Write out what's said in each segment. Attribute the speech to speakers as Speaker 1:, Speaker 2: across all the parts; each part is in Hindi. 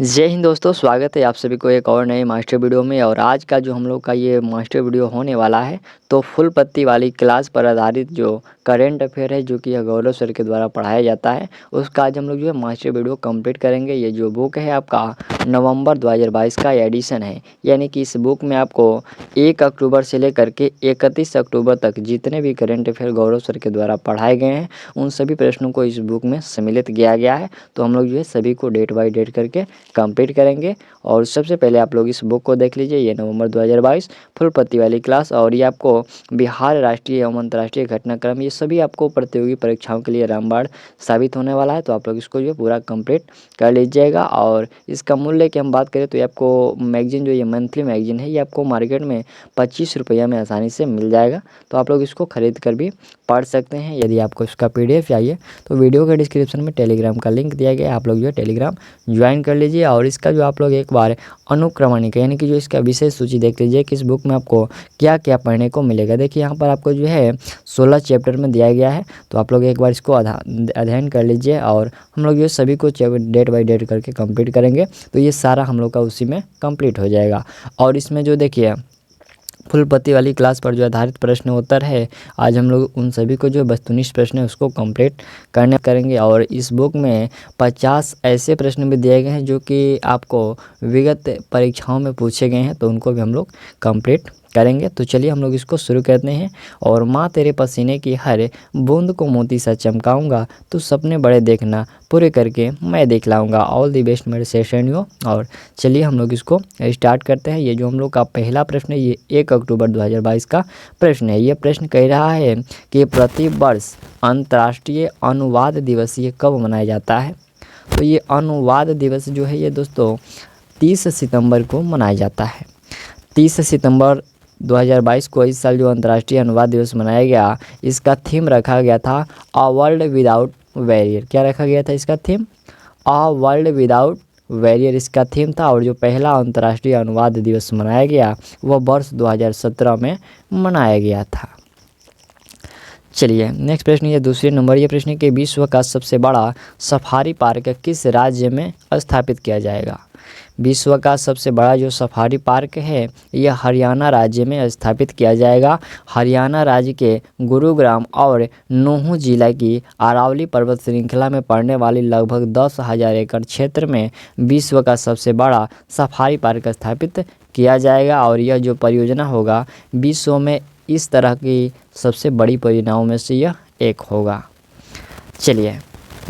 Speaker 1: जय हिंद दोस्तों, स्वागत है आप सभी को एक और नए मास्टर वीडियो में। और आज का जो हम लोग का ये मास्टर वीडियो होने वाला है तो फुल पत्ती वाली क्लास पर आधारित जो करेंट अफेयर है जो कि गौरव सर के द्वारा पढ़ाया जाता है उसका आज हम लोग जो है मास्टर वीडियो कंप्लीट करेंगे। ये जो बुक है आपका नवंबर 2022 का एडिशन है, यानी कि इस बुक में आपको 1 अक्टूबर से लेकर के 31 अक्टूबर तक जितने भी करेंट अफेयर गौरव सर के द्वारा पढ़ाए गए हैं उन सभी प्रश्नों को इस बुक में सम्मिलित किया गया है। तो हम लोग जो है सभी को डेट बाई डेट करके कंप्लीट करेंगे। और सबसे पहले आप लोग इस बुक को देख लीजिए। ये नवंबर 2022 फुल पत्ती वाली क्लास, और ये आपको बिहार राष्ट्रीय एवं अंतर्राष्ट्रीय घटनाक्रम, ये सभी आपको प्रतियोगी परीक्षाओं के लिए रामबाण साबित होने वाला है। तो आप लोग इसको जो है पूरा कंप्लीट कर लीजिएगा। और इसका मूल्य की हम बात करें तो ये आपको मैगजीन जो ये मंथली मैगजीन है ये आपको मार्केट में 25 रुपये में आसानी से मिल जाएगा। तो आप लोग इसको खरीद कर भी पढ़ सकते हैं। यदि आपको इसका PDF चाहिए तो वीडियो के डिस्क्रिप्शन में टेलीग्राम का लिंक दिया गया है, आप लोग जो है टेलीग्राम ज्वाइन कर लीजिए। और इसका जो आप लोग एक बार अनुक्रमणिका यानी कि जो इसका विषय सूची देख लीजिए कि इस बुक में आपको क्या क्या पढ़ने को मिलेगा। देखिए यहाँ पर आपको जो है 16 चैप्टर में दिया गया है। तो आप लोग एक बार इसको अध्ययन कर लीजिए और हम लोग जो सभी को डेट बाई डेट करके कंप्लीट करेंगे। तो ये सारा हम लोग का उसी में कंप्लीट हो जाएगा। और इसमें जो देखिए फुल पत्ती वाली क्लास पर जो आधारित प्रश्न उत्तर है, आज हम लोग उन सभी को जो वस्तुनिष्ठ प्रश्न है उसको कंप्लीट करेंगे। और इस बुक में 50 ऐसे प्रश्न भी दिए गए हैं जो कि आपको विगत परीक्षाओं में पूछे गए हैं, तो उनको भी हम लोग कंप्लीट करेंगे। तो चलिए हम लोग इसको शुरू करते हैं। और माँ तेरे पसीने की हर बूंद को मोती सा चमकाऊंगा, तू सपने बड़े देखना पूरे करके मैं दिखलाऊंगा। ऑल दी बेस्ट मेरे सेशन यो। और चलिए हम लोग इसको स्टार्ट करते हैं। ये जो हम लोग का पहला प्रश्न है ये 1 अक्टूबर 2022 का प्रश्न है। ये प्रश्न कह रहा है कि प्रतिवर्ष अंतर्राष्ट्रीय अनुवाद दिवस ये कब मनाया जाता है। तो ये अनुवाद दिवस जो है ये दोस्तों 30 सितंबर को मनाया जाता है। 30 सितंबर 2022 को इस साल जो अंतर्राष्ट्रीय अनुवाद दिवस मनाया गया, इसका थीम रखा गया था अ वर्ल्ड विदाउट बैरियर। क्या रखा गया था इसका theme? A world without barrier इसका थीम था। और जो पहला अंतर्राष्ट्रीय अनुवाद दिवस मनाया गया वह वर्ष 2017 में मनाया गया था। चलिए नेक्स्ट प्रश्न, ये दूसरे नंबर ये प्रश्न है कि विश्व का सबसे बड़ा सफारी पार्क किस राज्य में स्थापित किया जाएगा। विश्व का सबसे बड़ा जो सफारी पार्क है यह हरियाणा राज्य में स्थापित किया जाएगा। हरियाणा राज्य के गुरुग्राम और नूहू जिला की अरावली पर्वत श्रृंखला में पड़ने वाली लगभग 10,000 एकड़ क्षेत्र में विश्व का सबसे बड़ा सफारी पार्क स्थापित किया जाएगा। और यह जो परियोजना होगा विश्व में इस तरह की सबसे बड़ी परियोजनाओं में से यह एक होगा। चलिए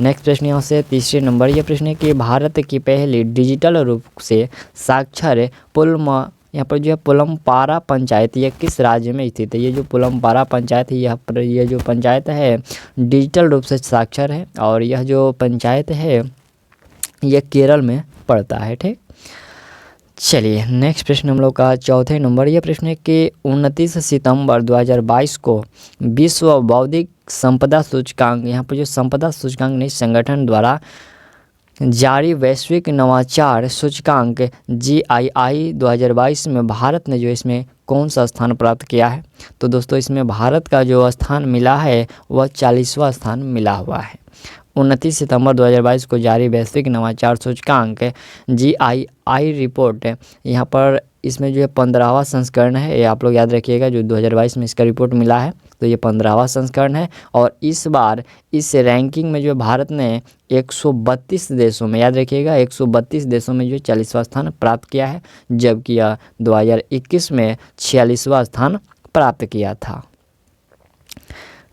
Speaker 1: नेक्स्ट प्रश्न यहाँ से तीसरे नंबर ये प्रश्न है कि भारत की पहली डिजिटल रूप से साक्षर यहाँ पर जो है पुलमपारा पंचायत ये किस राज्य में स्थित है। ये जो पुलमपारा पंचायत है ये जो पंचायत है डिजिटल रूप से साक्षर है, और यह जो पंचायत है यह केरल में पड़ता है। ठीक, चलिए नेक्स्ट प्रश्न हम लोग का चौथे नंबर ये प्रश्न है कि 29 सितंबर 2022 को विश्व बौद्धिक संपदा सूचकांक, यहाँ पर जो संपदा सूचकांक नहीं संगठन द्वारा जारी वैश्विक नवाचार सूचकांक GII 2022 में भारत ने जो इसमें कौन सा स्थान प्राप्त किया है। तो दोस्तों इसमें भारत का जो स्थान मिला है वह 40वां स्थान मिला हुआ है। 29 सितंबर 2022 को जारी वैश्विक नवाचार सूचकांक GII रिपोर्ट, यहाँ पर इसमें जो है 15वां संस्करण है। ये आप लोग याद रखिएगा, जो 2022 में इसका रिपोर्ट मिला है तो ये 15वां संस्करण है। और इस बार इस रैंकिंग में जो भारत ने 132 देशों में, याद रखिएगा 132 देशों में जो 40वां स्थान प्राप्त किया है, जबकि यह 2021 में 46वां स्थान प्राप्त किया था।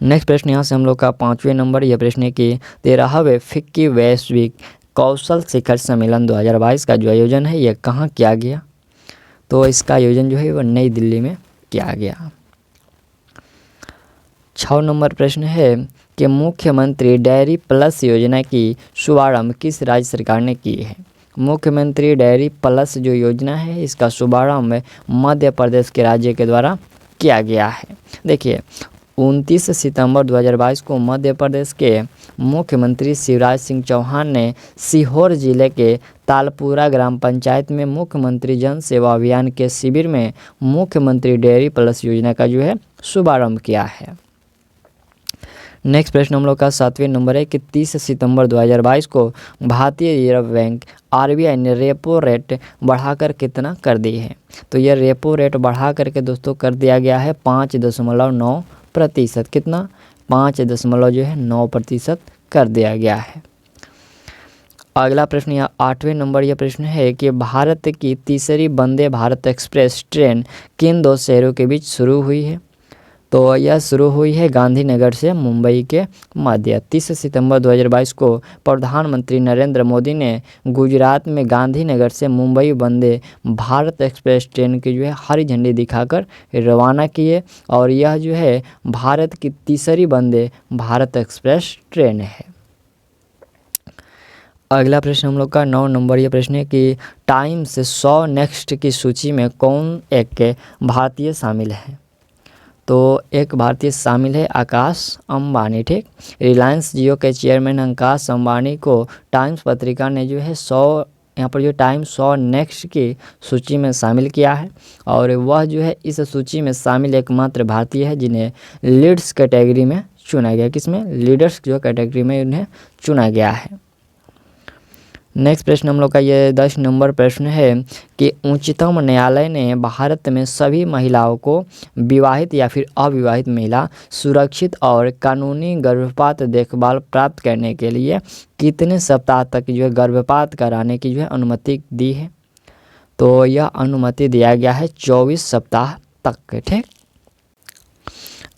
Speaker 1: नेक्स्ट प्रश्न यहाँ से हम लोग का 5वें नंबर यह प्रश्न है कि 13वें फिक्की वैश्विक कौशल शिखर सम्मेलन 2022 का जो आयोजन है यह कहाँ किया गया। तो इसका आयोजन जो है वह नई दिल्ली में किया गया। 6 नंबर प्रश्न है कि मुख्यमंत्री डेयरी प्लस योजना की शुभारंभ किस राज्य सरकार ने की है। मुख्यमंत्री डेयरी प्लस जो योजना है इसका शुभारंभ मध्य प्रदेश के राज्य के द्वारा किया गया है। देखिए 29 सितंबर 2022 को मध्य प्रदेश के मुख्यमंत्री शिवराज सिंह चौहान ने सीहोर जिले के तालपुरा ग्राम पंचायत में मुख्यमंत्री जन सेवा अभियान के शिविर में मुख्यमंत्री डेयरी प्लस योजना का जो है शुभारंभ किया है। नेक्स्ट प्रश्न हम लोग का 7वें नंबर है कि 30 सितंबर 2022 को भारतीय रिजर्व बैंक आरबीआई ने रेपो रेट बढ़ाकर कितना कर दी है। तो यह रेपो रेट बढ़ा करके दोस्तों कर दिया गया है 5.9%। कितना 5.9% कर दिया गया है। अगला प्रश्न या 8वें नंबर यह प्रश्न है कि भारत की तीसरी वंदे भारत एक्सप्रेस ट्रेन किन दो शहरों के बीच शुरू हुई है। तो यह शुरू हुई है गांधीनगर से मुंबई के मध्य। 30 सितंबर 2022 को प्रधानमंत्री नरेंद्र मोदी ने गुजरात में गांधीनगर से मुंबई वंदे भारत एक्सप्रेस ट्रेन की जो है हरी झंडी दिखाकर रवाना की है और यह जो है भारत की तीसरी वंदे भारत एक्सप्रेस ट्रेन है। अगला प्रश्न हम लोग का 9 नंबर ये प्रश्न है कि टाइम्स 100 नेक्स्ट की सूची में कौन एक भारतीय शामिल है। तो एक भारतीय शामिल है आकाश अंबानी। ठीक, रिलायंस जियो के चेयरमैन आकाश अंबानी को टाइम्स पत्रिका ने जो है 100 यहाँ पर जो टाइम्स 100 नेक्स्ट की सूची में शामिल किया है और वह जो है इस सूची में शामिल एकमात्र भारतीय है जिन्हें लीड्स कैटेगरी में चुना गया। किसमें, लीडर्स जो कैटेगरी में उन्हें चुना गया है। नेक्स्ट प्रश्न हम लोग का ये 10 नंबर प्रश्न है कि उच्चतम न्यायालय ने भारत में सभी महिलाओं को विवाहित या फिर अविवाहित महिला सुरक्षित और कानूनी गर्भपात देखभाल प्राप्त करने के लिए कितने सप्ताह तक जो है गर्भपात कराने की जो है अनुमति दी है। तो यह अनुमति दिया गया है 24 सप्ताह तक। ठीक,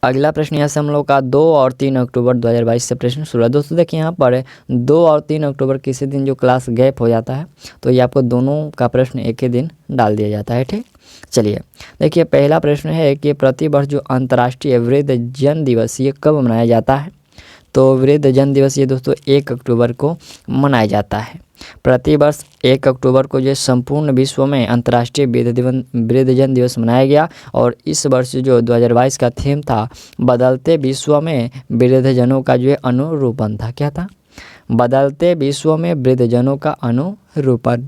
Speaker 1: अगला प्रश्न यहाँ से हम लोग का 2 और 3 अक्टूबर 2022 से प्रश्न शुरू है। दोस्तों देखिए यहाँ पर 2 और 3 अक्टूबर किसी दिन जो क्लास गैप हो जाता है तो ये आपको दोनों का प्रश्न एक ही दिन डाल दिया जाता है। ठीक, चलिए देखिए पहला प्रश्न है कि प्रतिवर्ष जो अंतर्राष्ट्रीय वृद्धजन दिवस ये कब मनाया जाता है। तो वृद्धजन दिवस ये दोस्तों 1 अक्टूबर को मनाया जाता है। प्रतिवर्ष 1 अक्टूबर को जो संपूर्ण विश्व में अंतर्राष्ट्रीय वृद्धजन दिवस मनाया गया और इस वर्ष जो 2022 का थीम था बदलते विश्व में वृद्धजनों का जो है अनुरूपण था। क्या था, बदलते विश्व में वृद्धजनों का अनुरूपण।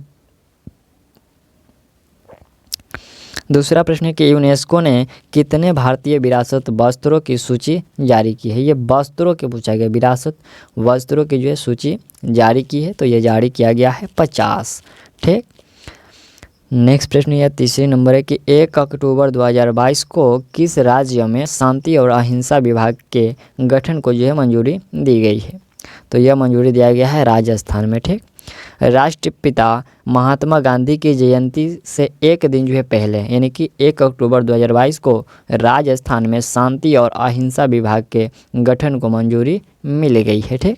Speaker 1: दूसरा प्रश्न है कि यूनेस्को ने कितने भारतीय विरासत वस्त्रों की सूची जारी की है। ये वस्त्रों के पूछा गया, विरासत वस्त्रों की जो है सूची जारी की है तो ये जारी किया गया है 50। ठीक, नेक्स्ट प्रश्न यह तीसरे नंबर है कि 1 अक्टूबर 2022 को किस राज्य में शांति और अहिंसा विभाग के गठन को जो है मंजूरी दी गई है। तो यह मंजूरी दिया गया है राजस्थान में। ठीक, राष्ट्रपिता महात्मा गांधी की जयंती से एक दिन जो है पहले यानी कि 1 अक्टूबर 2022 को राजस्थान में शांति और अहिंसा विभाग के गठन को मंजूरी मिल गई है। ठीक,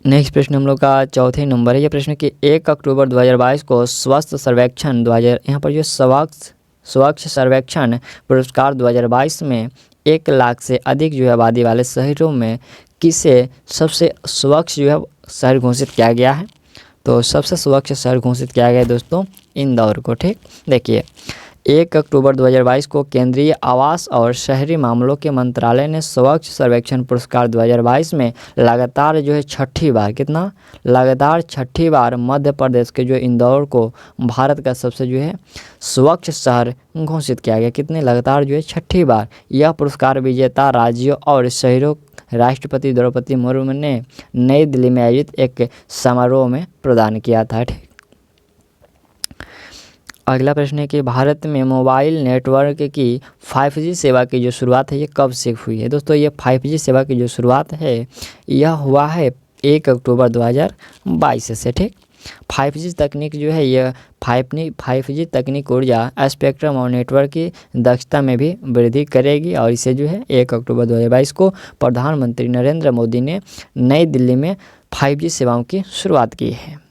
Speaker 1: नेक्स्ट प्रश्न हम लोग का चौथे नंबर है यह प्रश्न कि 1 अक्टूबर 2022 को स्वच्छ सर्वेक्षण 2000 यहाँ पर जो स्वच्छ सर्वेक्षण पुरस्कार 2022 में 1 लाख से अधिक जो है आबादी वाले शहरों में किसे सबसे स्वच्छ जो है शहर घोषित किया गया है। तो सबसे स्वच्छ शहर घोषित किया गया है दोस्तों इंदौर को। ठीक, देखिए 1 अक्टूबर 2022 को केंद्रीय आवास और शहरी मामलों के मंत्रालय ने स्वच्छ सर्वेक्षण पुरस्कार 2022 में लगातार जो है छठी बार मध्य प्रदेश के जो इंदौर को भारत का सबसे जो है स्वच्छ शहर घोषित किया गया। कितने लगातार जो है छठी बार। यह पुरस्कार विजेता राज्यों और शहरों राष्ट्रपति द्रौपदी मुर्मू ने नई दिल्ली में आयोजित एक समारोह में प्रदान किया था। ठीक, अगला प्रश्न है कि भारत में मोबाइल नेटवर्क की 5G सेवा की जो शुरुआत है ये कब से हुई है। दोस्तों ये 5G सेवा की जो शुरुआत है यह हुआ है 1 अक्टूबर 2022 से। ठीक, 5G तकनीक जो है यह 5G तकनीक ऊर्जा स्पेक्ट्रम और नेटवर्क की दक्षता में भी वृद्धि करेगी और इसे जो है 1 अक्टूबर 2022 को प्रधानमंत्री नरेंद्र मोदी ने नई दिल्ली में 5G सेवाओं की शुरुआत की है।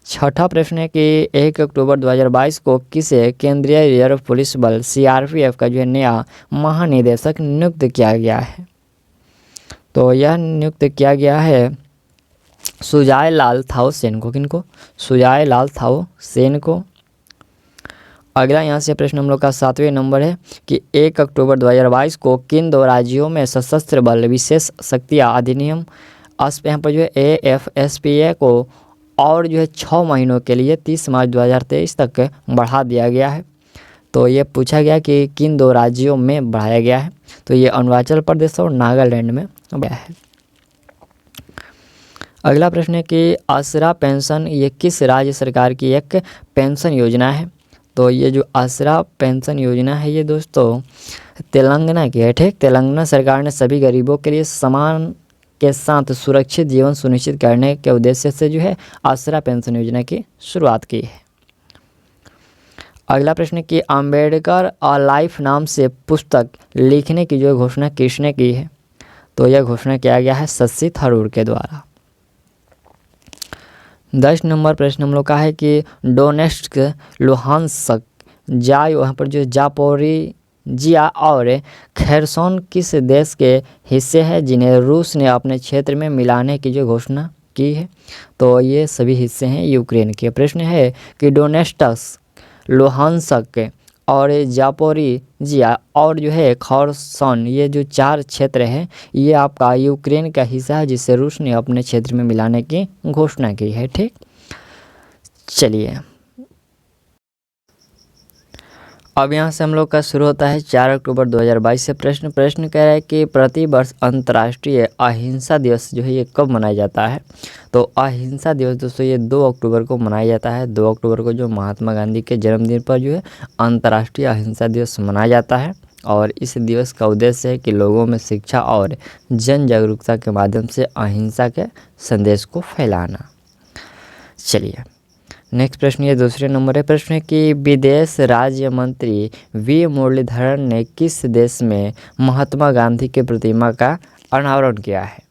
Speaker 1: छठा प्रश्न है कि 1 अक्टूबर 2022 को किसे केंद्रीय रिजर्व पुलिस बल CRPF का जो है नया महानिदेशक नियुक्त किया गया है। तो यह नियुक्त किया गया है सुजाय लाल थाओ सेन को। किनको, सुजाय लाल थाओ सेन को। अगला यहाँ से प्रश्न हम लोग का 7वें नंबर है कि 1 अक्टूबर 2022 को किन 2 राज्यों में सशस्त्र बल विशेष शक्तियाँ अधिनियम यहाँ पर जो है AFSPA को और जो है 6 महीनों के लिए 30 मार्च 2023 तक बढ़ा दिया गया है। तो ये पूछा गया कि किन 2 राज्यों में बढ़ाया गया है, तो ये अरुणाचल प्रदेश और नागालैंड में गया है। अगला प्रश्न है कि आसरा पेंशन ये किस राज्य सरकार की एक पेंशन योजना है, तो ये जो आसरा पेंशन योजना है ये दोस्तों तेलंगाना की है। ठीक, तेलंगाना सरकार ने सभी गरीबों के लिए समान के साथ सुरक्षित जीवन सुनिश्चित करने के उद्देश्य से जो है आसरा पेंशन योजना की शुरुआत की है। अगला प्रश्न कि अंबेडकर अ लाइफ नाम से पुस्तक लिखने की जो घोषणा किसने की है, तो यह घोषणा किया गया है शशि थरूर के द्वारा। 10 नंबर प्रश्न हम लोग का है कि डोनेट्स्क, लुहांस्क, यहाँ पर जो जापोरिजिया और खेरसोन किस देश के हिस्से हैं जिन्हें रूस ने अपने क्षेत्र में मिलाने की जो घोषणा की है, तो ये सभी हिस्से हैं यूक्रेन के। प्रश्न है कि डोनेट्स्क, लुहांस्क और जापोरिजिया और जो है खरसोन ये जो 4 क्षेत्र हैं ये आपका यूक्रेन का हिस्सा है जिसे रूस ने अपने क्षेत्र में मिलाने की घोषणा की है। ठीक, चलिए अब यहाँ से हम लोग का शुरू होता है 4 अक्टूबर 2022 से प्रश्न कह रहा है कि प्रतिवर्ष अंतर्राष्ट्रीय अहिंसा दिवस जो है ये कब मनाया जाता है, तो अहिंसा दिवस दोस्तों ये 2 अक्टूबर को मनाया जाता है। 2 अक्टूबर को जो महात्मा गांधी के जन्मदिन पर जो है अंतर्राष्ट्रीय अहिंसा दिवस मनाया जाता है और इस दिवस का उद्देश्य है कि लोगों में शिक्षा और जन जागरूकता के माध्यम से अहिंसा के संदेश को फैलाना। चलिए नेक्स्ट प्रश्न ये दूसरे नंबर है। प्रश्न है कि विदेश राज्य मंत्री वी मुरलीधरन ने किस देश में महात्मा गांधी की प्रतिमा का अनावरण किया है,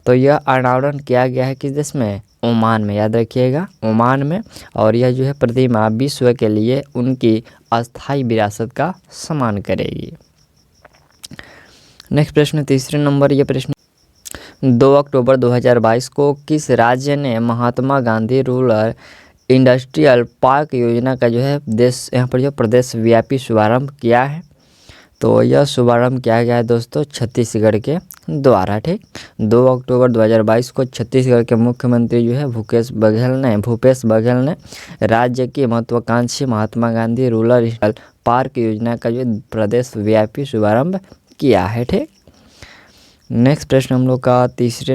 Speaker 1: तो यह अनावरण किया गया है किस देश में, ओमान में। याद रखिएगा ओमान में, और यह जो है प्रतिमा विश्व के लिए उनकी अस्थायी विरासत का सम्मान करेगी। नेक्स्ट प्रश्न तीसरे नंबर ये प्रश्न 2 अक्टूबर 2022 को किस राज्य ने Mahatma Gandhi rural industrial park योजना का जो है यहाँ पर जो प्रदेश व्यापी शुभारंभ किया है, तो यह शुभारंभ किया गया है दोस्तों छत्तीसगढ़ के द्वारा। ठीक, 2 अक्टूबर 2022 को छत्तीसगढ़ के मुख्यमंत्री जो है भूपेश बघेल ने राज्य की महत्वाकांक्षी Mahatma Gandhi rural industrial park योजना का जो प्रदेश व्यापी शुभारंभ किया है। ठीक, नेक्स्ट प्रश्न हम लोग का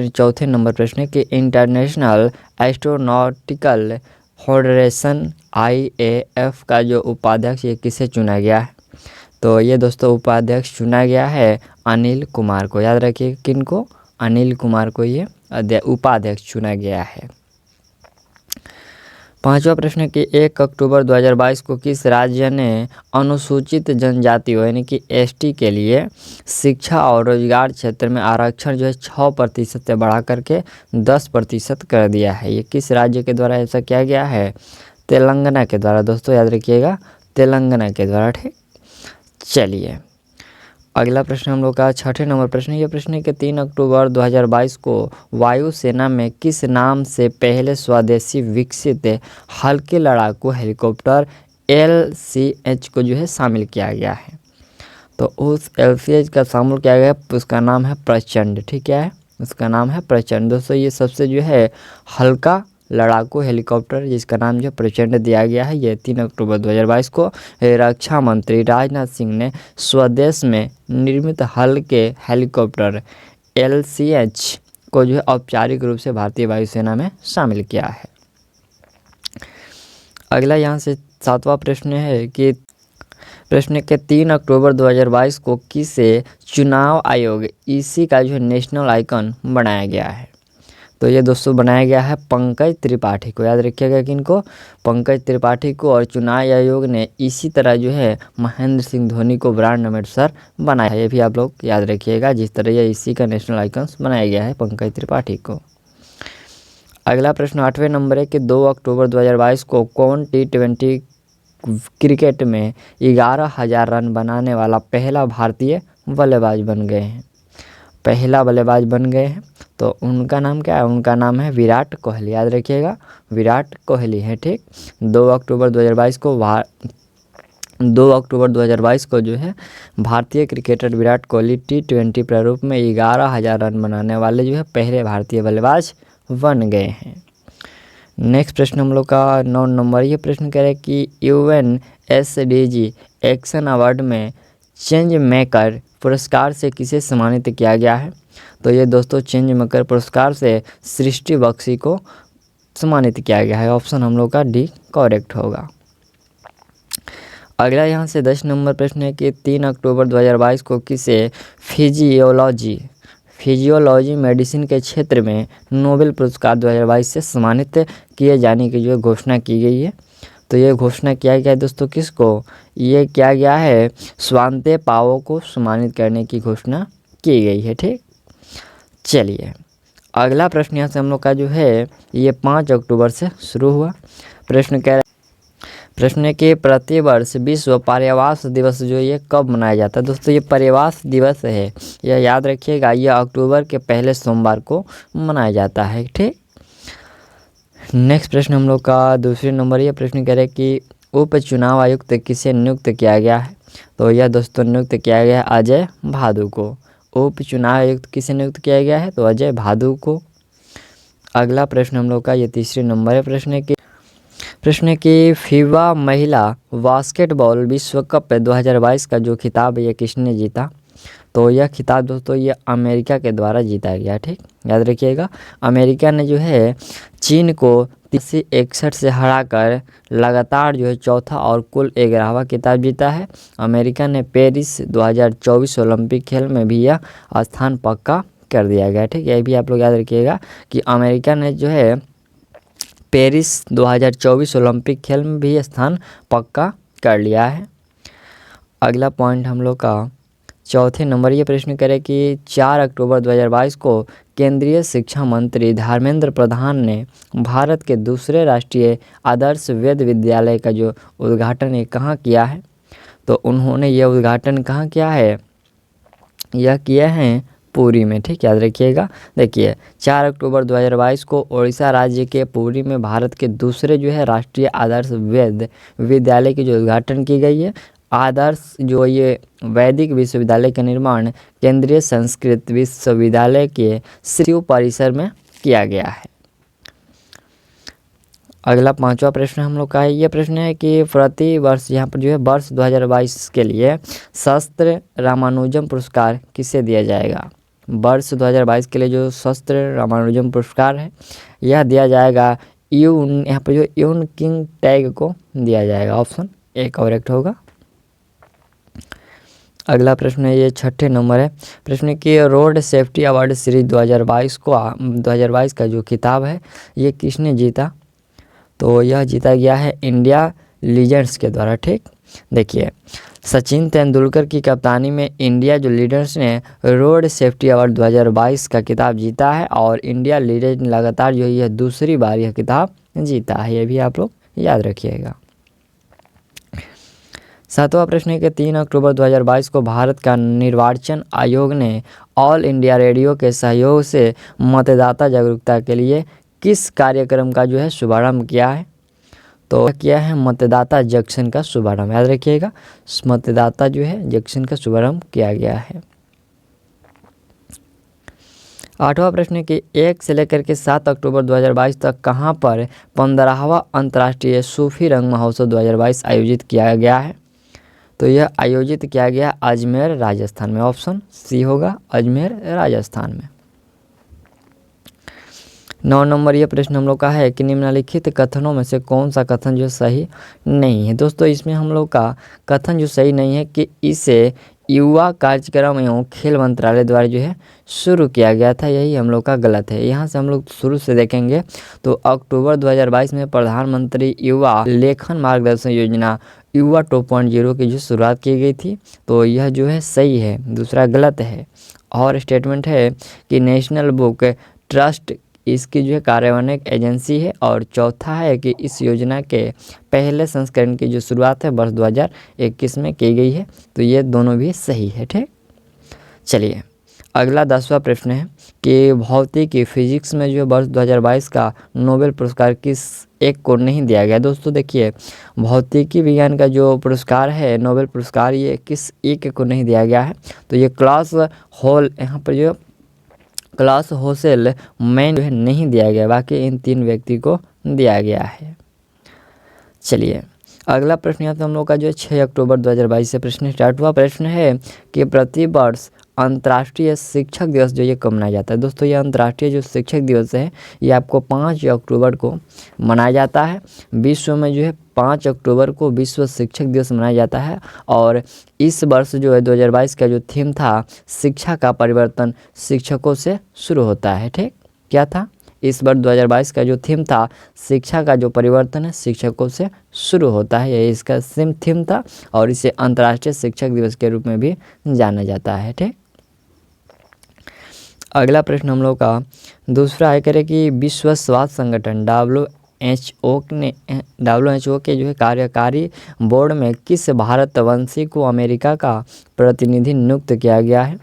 Speaker 1: चौथे नंबर प्रश्न है कि इंटरनेशनल एस्ट्रोनॉटिकल फेडरेशन IAF का जो उपाध्यक्ष ये किसे चुना गया है, तो ये दोस्तों उपाध्यक्ष चुना गया है अनिल कुमार को। याद रखिए किनको, अनिल कुमार को ये उपाध्यक्ष चुना गया है। पांचवा प्रश्न कि 1 अक्टूबर 2022 को किस राज्य ने अनुसूचित जनजातियों यानी कि ST के लिए शिक्षा और रोजगार क्षेत्र में आरक्षण जो है 6% से बढ़ा करके 10% कर दिया है। ये किस राज्य के द्वारा ऐसा किया गया है, तेलंगाना के द्वारा दोस्तों। याद रखिएगा तेलंगाना के द्वारा। ठीक, चलिए अगला प्रश्न हम लोग का छठे नंबर प्रश्न। ये प्रश्न है कि 3 अक्टूबर 2022 को वायुसेना में किस नाम से पहले स्वदेशी विकसित हल्के लड़ाकू हेलीकॉप्टर LCH को जो है शामिल किया गया है, तो उस LCH का शामिल किया गया उसका नाम है प्रचंड। ठीक है, उसका नाम है प्रचंड दोस्तों। ये सबसे जो है हल्का लड़ाकू हेलीकॉप्टर जिसका नाम जो प्रचंड दिया गया है, ये 3 अक्टूबर 2022 को रक्षा मंत्री राजनाथ सिंह ने स्वदेश में निर्मित हल्के हेलीकॉप्टर LCH को जो है औपचारिक रूप से भारतीय वायुसेना में शामिल किया है। अगला यहाँ से 7वां प्रश्न है कि प्रश्न के 3 अक्टूबर 2022 को किसे चुनाव आयोग EC का जो है नेशनल आइकन बनाया गया है, तो ये दोस्तों बनाया गया है पंकज त्रिपाठी को। याद रखिएगा कि इनको पंकज त्रिपाठी को, और चुनाव आयोग ने इसी तरह जो है महेंद्र सिंह धोनी को ब्रांड एम्बेसडर बनाया है। ये भी आप लोग याद रखिएगा, जिस तरह ये इसी का नेशनल आइकन्स बनाया गया है पंकज त्रिपाठी को। अगला प्रश्न 8वें नंबर है कि 2 अक्टूबर 2022 को कौन T20 क्रिकेट में 11,000 रन बनाने वाला पहला भारतीय बल्लेबाज बन गए हैं, तो उनका नाम क्या है, उनका नाम है विराट कोहली। याद रखिएगा विराट कोहली है। ठीक, 2 अक्टूबर 2022 को जो है भारतीय क्रिकेटर विराट कोहली T20 प्रारूप में 11,000 रन बनाने वाले जो है पहले भारतीय बल्लेबाज बन गए हैं। नेक्स्ट प्रश्न हम लोग का 9 नंबर। ये प्रश्न कह रहे हैं कि UN SDG एक्शन अवार्ड में चेंज मेकर पुरस्कार से किसे सम्मानित किया गया है? तो ये दोस्तों चेंज मेकर पुरस्कार से सृष्टि बख्शी को सम्मानित किया गया है। ऑप्शन हम लोग का डी करेक्ट होगा। अगला यहाँ से 10 नंबर प्रश्न है कि 3 अक्टूबर 2022 को किसे फिजियोलॉजी मेडिसिन के क्षेत्र में नोबेल पुरस्कार 2022 से सम्मानित किए जाने की जो घोषणा की गई है? तो ये घोषणा किया गया है दोस्तों किसको? ये किया गया है स्वांते पावो को सम्मानित करने की घोषणा की गई है। ठीक, चलिए अगला प्रश्न यहाँ से हम लोग का जो है ये 5 अक्टूबर से शुरू हुआ। प्रश्न है कि प्रतिवर्ष विश्व पर्यावरण दिवस जो ये कब मनाया जाता है? दोस्तों ये पर्यावरण दिवस है, यह याद रखिएगा, यह अक्टूबर के पहले सोमवार को मनाया जाता है। ठीक, नेक्स्ट प्रश्न हम लोग का दूसरे नंबर ये प्रश्न कह रहे हैं कि उप चुनाव आयुक्त किसे नियुक्त किया गया है? तो यह दोस्तों नियुक्त किया गया अजय भादु को। उप चुनाव आयुक्त किसे नियुक्त किया गया है? तो अजय भादु को। अगला प्रश्न हम लोग का ये तीसरे नंबर है। प्रश्न है कि फीफा महिला बास्केटबॉल विश्व कप 2022 का जो खिताब है ये किसने जीता? तो यह खिताब दोस्तों ये अमेरिका के द्वारा जीता गया। ठीक, याद रखिएगा, अमेरिका ने जो है चीन को 61 से हराकर लगातार जो है चौथा और कुल 11वां खिताब जीता है। अमेरिका ने पेरिस 2024 ओलंपिक खेल में भी यह स्थान पक्का कर दिया गया। ठीक, यह भी आप लोग याद रखिएगा कि अमेरिका ने जो है पेरिस 2024 ओलंपिक खेल में भी स्थान पक्का कर लिया है। अगला पॉइंट हम लोग का चौथे नंबर ये प्रश्न करें कि 4 अक्टूबर 2022 को केंद्रीय शिक्षा मंत्री धर्मेंद्र प्रधान ने भारत के दूसरे राष्ट्रीय आदर्श वेद विद्यालय का जो उद्घाटन है कहाँ किया है? तो उन्होंने यह उद्घाटन कहाँ किया है? यह किया है पुरी में। ठीक, याद रखिएगा। देखिए 4 अक्टूबर 2022 को उड़ीसा राज्य के पुरी में भारत के दूसरे जो है राष्ट्रीय आदर्श वेद विद्यालय की जो उद्घाटन की गई है। आदर्श जो ये वैदिक विश्वविद्यालय का निर्माण केंद्रीय संस्कृत विश्वविद्यालय के शिव परिसर में किया गया है। अगला 5वां प्रश्न हम लोग का है, ये प्रश्न है कि प्रति वर्ष यहाँ पर जो है वर्ष 2022 के लिए शास्त्र रामानुजम पुरस्कार किसे दिया जाएगा? वर्ष 2022 के लिए जो शास्त्र रामानुजम पुरस्कार है यह दिया जाएगा यहाँ पर जो यून किंग टैग को दिया जाएगा। ऑप्शन ए करेक्ट होगा। अगला प्रश्न है ये 6ठे नंबर है। प्रश्न की रोड सेफ्टी अवार्ड सीरीज 2022 का जो खिताब है ये किसने जीता? तो यह जीता गया है इंडिया लीजेंड्स के द्वारा। ठीक, देखिए सचिन तेंदुलकर की कप्तानी में इंडिया जो लीडर्स ने रोड सेफ्टी अवार्ड 2022 का खिताब जीता है और इंडिया लीडर्स ने लगातार जो यह दूसरी बार यह खिताब जीता है। ये भी आप लोग याद रखिएगा। 7वां प्रश्न है कि 3 अक्टूबर 2022 को भारत का निर्वाचन आयोग ने ऑल इंडिया रेडियो के सहयोग से मतदाता जागरूकता के लिए किस कार्यक्रम का जो है शुभारंभ किया है? तो किया है मतदाता जंक्शन का शुभारंभ। याद रखिएगा, मतदाता जो है जंक्शन का शुभारंभ किया गया है। 8वां प्रश्न है कि 1 से लेकर के 7 अक्टूबर 2022 तक कहां पर 15वां अंतर्राष्ट्रीय सूफी रंग महोत्सव 2022 आयोजित किया गया है? तो यह आयोजित किया गया अजमेर राजस्थान में। ऑप्शन सी होगा, अजमेर राजस्थान में। 9 नंबर ये प्रश्न हम लोग का है कि निम्नलिखित कथनों में से कौन सा कथन जो सही नहीं है? दोस्तों इसमें हम लोग का कथन जो सही नहीं है कि इसे युवा कार्यक्रम एवं खेल मंत्रालय द्वारा जो है शुरू किया गया था, यही हम लोग का गलत है। यहाँ से हम लोग शुरू से देखेंगे तो अक्टूबर 2022 में प्रधानमंत्री युवा लेखन मार्गदर्शन योजना युवा 2.0 की जो शुरुआत की गई थी, तो यह जो है सही है, दूसरा गलत है। और स्टेटमेंट है कि नेशनल बुक ट्रस्ट इसकी जो है कार्यन्वयन एजेंसी है। और चौथा है कि इस योजना के पहले संस्करण की जो शुरुआत है वर्ष 2021 में की गई है, तो ये दोनों भी सही है। ठीक, चलिए अगला 10वां प्रश्न है कि भौतिकी फिजिक्स में जो वर्ष 2022 का नोबेल पुरस्कार किस एक को नहीं दिया गया? दोस्तों देखिए भौतिकी विज्ञान का जो पुरस्कार है नोबेल पुरस्कार ये किस एक को नहीं दिया गया है? तो ये क्लास हॉल यहाँ पर जो क्लास होसेल मैन जो है नहीं दिया गया, बाकी इन 3 व्यक्ति को दिया गया है। चलिए अगला प्रश्न यहाँ पे हम लोग का जो है 6 अक्टूबर 2022 से प्रश्न स्टार्ट हुआ। प्रश्न है कि प्रतिवर्ष अंतर्राष्ट्रीय शिक्षक दिवस जो ये कब मनाया जाता है। दोस्तों ये अंतर्राष्ट्रीय जो शिक्षक दिवस है ये आपको 5 अक्टूबर को मनाया जाता है। विश्व में जो है 5 अक्टूबर को विश्व शिक्षक दिवस मनाया जाता है। और इस वर्ष जो है 2022 का जो थीम था शिक्षा का परिवर्तन शिक्षकों से शुरू होता है। ठीक, क्या था इस वर्ष 2022 का जो थीम था शिक्षा का जो परिवर्तन है शिक्षकों से शुरू होता है, यही इसका थीम था और इसे अंतर्राष्ट्रीय शिक्षक दिवस के रूप में भी जाना जाता है। ठीक, अगला प्रश्न हम लोग का दूसरा है करे कि विश्व स्वास्थ्य संगठन WHO के जो है कार्यकारी बोर्ड में किस भारतवंशी को अमेरिका का प्रतिनिधि नियुक्त किया गया है।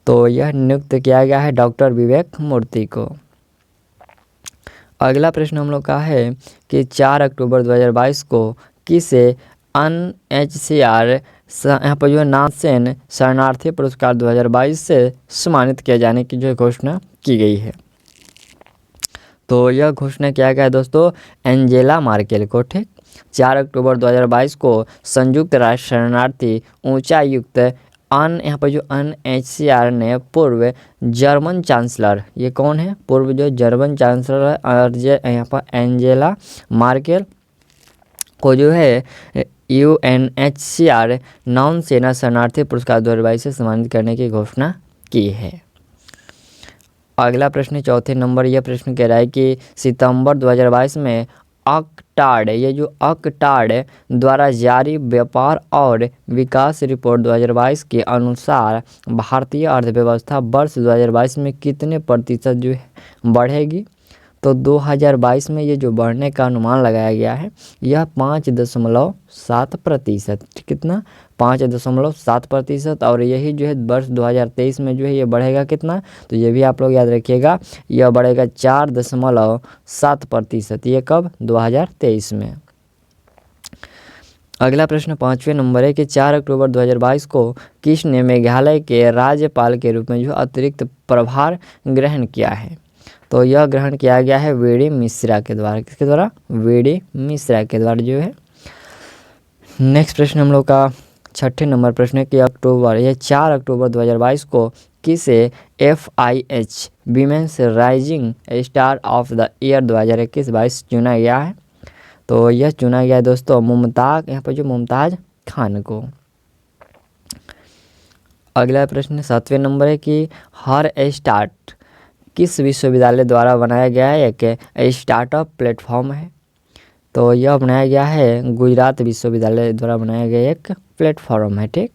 Speaker 1: तो यह नियुक्त किया गया है डॉक्टर विवेक मूर्ति को। अगला प्रश्न हम लोग का है कि 4 अक्टूबर 2022 को किसे UNHCR यहाँ पर जो है नानसेन शरणार्थी पुरस्कार 2022 से सम्मानित किए जाने की जो घोषणा की गई है। तो यह घोषणा किया गया है दोस्तों एंजेला मार्केल को। ठीक, 4 अक्टूबर 2022 को संयुक्त राष्ट्र शरणार्थी उच्चायुक्त यहाँ पर जो UNHCR ने पूर्व जर्मन चांसलर, ये कौन है पूर्व जो जर्मन चांसलर है और यहाँ पर एंजेला मार्केल को जो है UNHCR नॉन सेना शरणार्थी पुरस्कार 2022 से सम्मानित करने की घोषणा की है। अगला प्रश्न चौथे नंबर, यह प्रश्न कह रहा है कि सितंबर 2022 में अक्टाड, ये जो अक्टाड द्वारा जारी व्यापार और विकास रिपोर्ट 2022 के अनुसार भारतीय अर्थव्यवस्था वर्ष 2022 में कितने प्रतिशत जो है बढ़ेगी। तो 2022 में ये जो बढ़ने का अनुमान लगाया गया है यह 5.7%। कितना 5.7%। और यही जो है वर्ष 2023 में जो है ये बढ़ेगा कितना, तो ये भी आप लोग याद रखिएगा, यह बढ़ेगा 4.7%। ये कब 2023 में। अगला प्रश्न 5वें नंबर है कि 4 अक्टूबर 2022 को किसने मेघालय के राज्यपाल के रूप में जो अतिरिक्त प्रभार ग्रहण किया है। तो यह ग्रहण किया गया है वी.डी. मिश्रा के द्वारा। किसके द्वारा, वी.डी. मिश्रा के द्वारा जो है। नेक्स्ट प्रश्न हम लोग का 6ठे नंबर प्रश्न है कि यह 4 अक्टूबर 2022 को किसे FIH women's rising star of the year 2021-22 चुना गया है। तो यह चुना गया है दोस्तों मुमताज़, यहाँ पर जो मुमताज़ खान को। अगला प्रश्न 7वें नंबर है कि हर स्टार्ट किस विश्वविद्यालय द्वारा बनाया गया है एक स्टार्टअप प्लेटफॉर्म है। तो यह बनाया गया है गुजरात विश्वविद्यालय द्वारा बनाया गया एक प्लेटफॉर्म है। ठीक,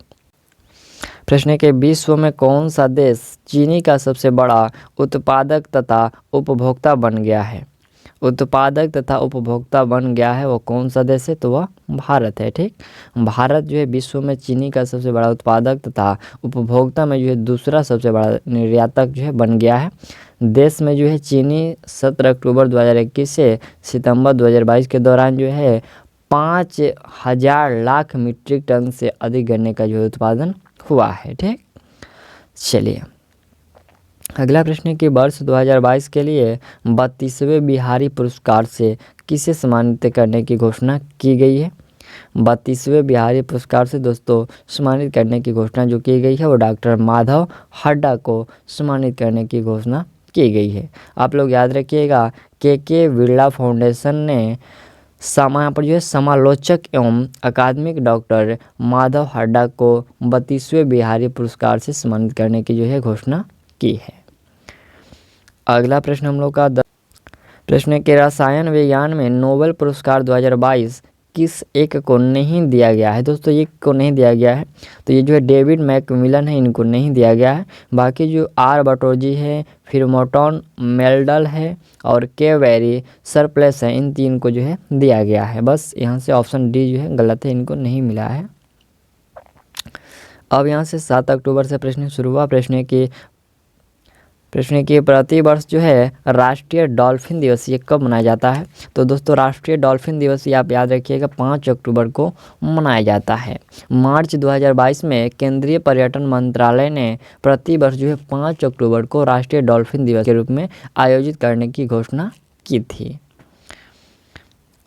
Speaker 1: प्रश्न है कि विश्व में कौन सा देश चीनी का सबसे बड़ा उत्पादक तथा उपभोक्ता बन गया है। उत्पादक तथा उपभोक्ता बन गया है वो कौन सा देश है, तो वह भारत है। ठीक, भारत जो है विश्व में चीनी का सबसे बड़ा उत्पादक तथा उपभोक्ता में जो है दूसरा सबसे बड़ा निर्यातक जो है बन गया है। देश में जो है चीनी 17 अक्टूबर 2021 से सितंबर 2022 के दौरान जो है 5,000 लाख मीट्रिक टन से अधिक गन्ने का जो है उत्पादन हुआ है। ठीक, चलिए अगला प्रश्न है कि वर्ष 2022 के लिए 32वें बिहारी पुरस्कार से किसे सम्मानित करने की घोषणा की गई है। 32वें बिहारी पुरस्कार से दोस्तों सम्मानित करने की घोषणा जो की गई है वो डॉक्टर माधव हड्डा को सम्मानित करने की घोषणा की गई है। आप लोग याद रखिएगा के बिरला फाउंडेशन ने यहाँ पर जो है समालोचक एवं अकादमिक डॉक्टर माधव हड्डा को 32वें बिहारी पुरस्कार से सम्मानित करने की जो है घोषणा की है। अगला प्रश्न हम लोग का प्रश्न है कि रसायन विज्ञान में नोबेल पुरस्कार 2022 किस एक को नहीं दिया गया है। दोस्तों एक को नहीं दिया गया है, तो ये जो है डेविड मैकमिलन है, इनको नहीं दिया गया है। बाकी जो आर बटोजी है, फिर मोटॉन मेल्डल है और के वेरी सरप्लस है, इन तीन को जो है दिया गया है। बस यहाँ से ऑप्शन डी जो है गलत है, इनको नहीं मिला है। अब यहाँ से 7 अक्टूबर से प्रश्न शुरू हुआ। प्रश्न की प्रतिवर्ष जो है राष्ट्रीय डॉल्फिन दिवस ये कब मनाया जाता है। तो दोस्तों राष्ट्रीय डॉल्फिन दिवस ये आप याद रखिएगा 5 अक्टूबर को मनाया जाता है। मार्च 2022 में केंद्रीय पर्यटन मंत्रालय ने प्रतिवर्ष जो है 5 अक्टूबर को राष्ट्रीय डॉल्फिन दिवस के रूप में आयोजित करने की घोषणा की थी।